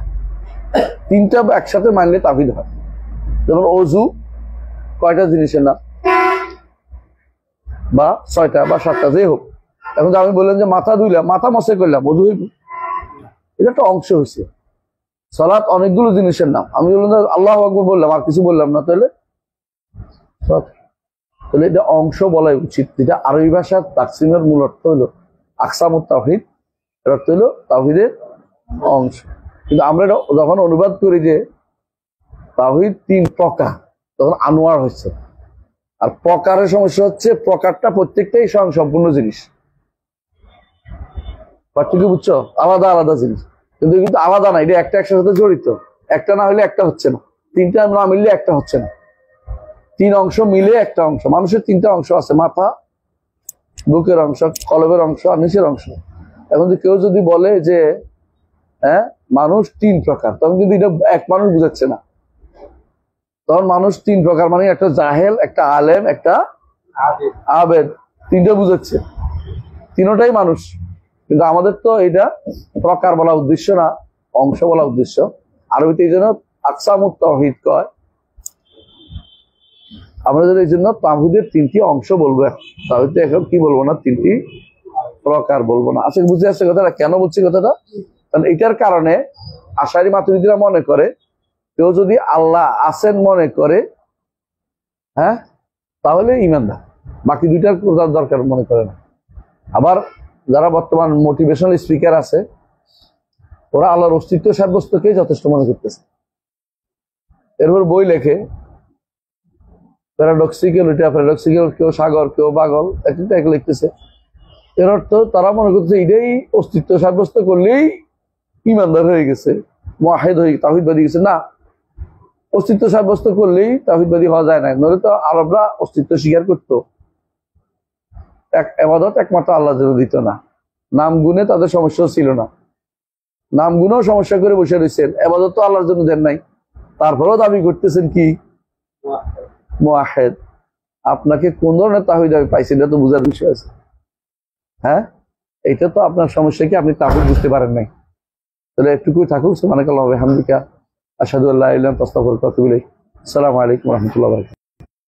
[SPEAKER 1] 3টা একসাথে মানলে তাওহীদ হয়। যেমন অজু কয়টা জিনিসের নাম, বা 6টা বা 7টা, যে হোক। এখন আমি বললাম যে মাথা ধুইলাম, মাথা মশে করলাম, অজু হইব? এটা একটা অংশ হয়েছে। সালাত অনেকগুলো জিনিসের নাম, আমি বললাম আল্লাহু আকবার বললাম, আর কিছু বললাম না, তাহলে এটা অংশ বলাই উচিত। যেটা আরবি ভাষার তাকসিমের মূল অর্থ হলো আকসামুত তাওহীদ, এর অর্থ হলো তাওহীদের অংশ। কিন্তু আমরা যখন অনুবাদ করি যে তাওহীদ 3 প্রকার, তখন আনোয়ার হচ্ছে। আর প্রকারের সমস্যা হচ্ছে প্রকারটা প্রত্যেকটাই সম্পূর্ণ জিনিস, পার্থক্য বুঝছো? আলাদা আলাদা জিনিস, কিন্তু কিন্তু আলাদা না, এটা একটা একটার সাথে জড়িত। একটা না হলে একটা হচ্ছে না, 3টা না মিললে একটা হচ্ছে না। 3 অংশ মিলে একটা অংশ। মানুষের 3টা অংশ আছে, মাথা, বুকের অংশ, কলবের অংশ, আর নিচের অংশ। এখন কেউ যদি বলে যে হ্যাঁ মানুষ 3 প্রকার, তখন কিন্তু এটা এক মানুষ বুঝাচ্ছে না। তখন মানুষ 3 প্রকার মানে একটা জাহেল, একটা আলেম, একটা আবেদ, 3টা বুঝাচ্ছে। 3টাই মানুষ। কিন্তু আমাদের তো এটা প্রকার বলা উদ্দেশ্য না, অংশ বলা উদ্দেশ্য। আরবিতে এই জন্য আকসামুত তাওহীদ কয়। আমরা যদি এই জন্য তাওহীদের 3টি অংশ বলবো, তাওহীদে এখন কি বলবো না, 3টি প্রকার বলবো না। আচ্ছা, বুঝে আসছে কথাটা? কেন বলছি কথাটা? কারণ এটার কারণে আশারি মাতুরিদীরা মনে করে কেউ যদি আল্লাহ আছেন মনে করে, হ্যাঁ, তাহলে ঈমানদার, বাকি 2টার দরকার মনে করে না। আবার যারা বর্তমান মোটিভেশনাল স্পিকার আছে, ওরা আল্লাহর অস্তিত্ব সাব্যস্তকেই যথেষ্ট মনে করতেছে। এরপর বই লেখে প্যারাডক্সিক্যাল, এটা প্যারাডক্সিক্যাল, কেউ সাগর, কেউ পাগল, একটা এক লিখতেছে। এর অর্থ তারা মনে করতেছে এটাই অস্তিত্ব সাব্যস্ত করলেই ঈমানদার হয়ে গেছে, মুওয়াহিদ হয়ে তাওহীদবাদী গেছে। না, অস্তিত্ব সাব্যস্ত করলেই তাওহীদবাদী হওয়া যায় না। নইলে তো আরবরা অস্তিত্ব স্বীকার করতো। ইবাদত একমাত্র আল্লাহর জন্য দিত না, নাম গুণে তাদের সমস্যা ছিল না। নাম গুণেও সমস্যা করে বসে রয়েছেন, ইবাদত তো আল্লাহর জন্য দেন নাই, তারপরেও দাবি করতেছেন কি মুওয়াহিদ। আপনাকে কোন ধরনের তাওহীদ আমি পাইছি এটা তো বোঝার বিষয় আছে। হ্যাঁ, এটা তো আপনার সমস্যা কি, আপনি তাওহীদ বুঝতে পারেন নাই। তাহলে একটুকুই থাকুক। সুবহানাকাল্লাহি ওয়া বিহামদিকা, আশহাদু আল্লা ইলাহা ইল্লা আনতা, আস্তাগফিরুকা ওয়া আতুবু ইলাইক। আসসালামু আলাইকুম ওয়া রাহমাতুল্লাহি ওয়া বারাকাতুহু।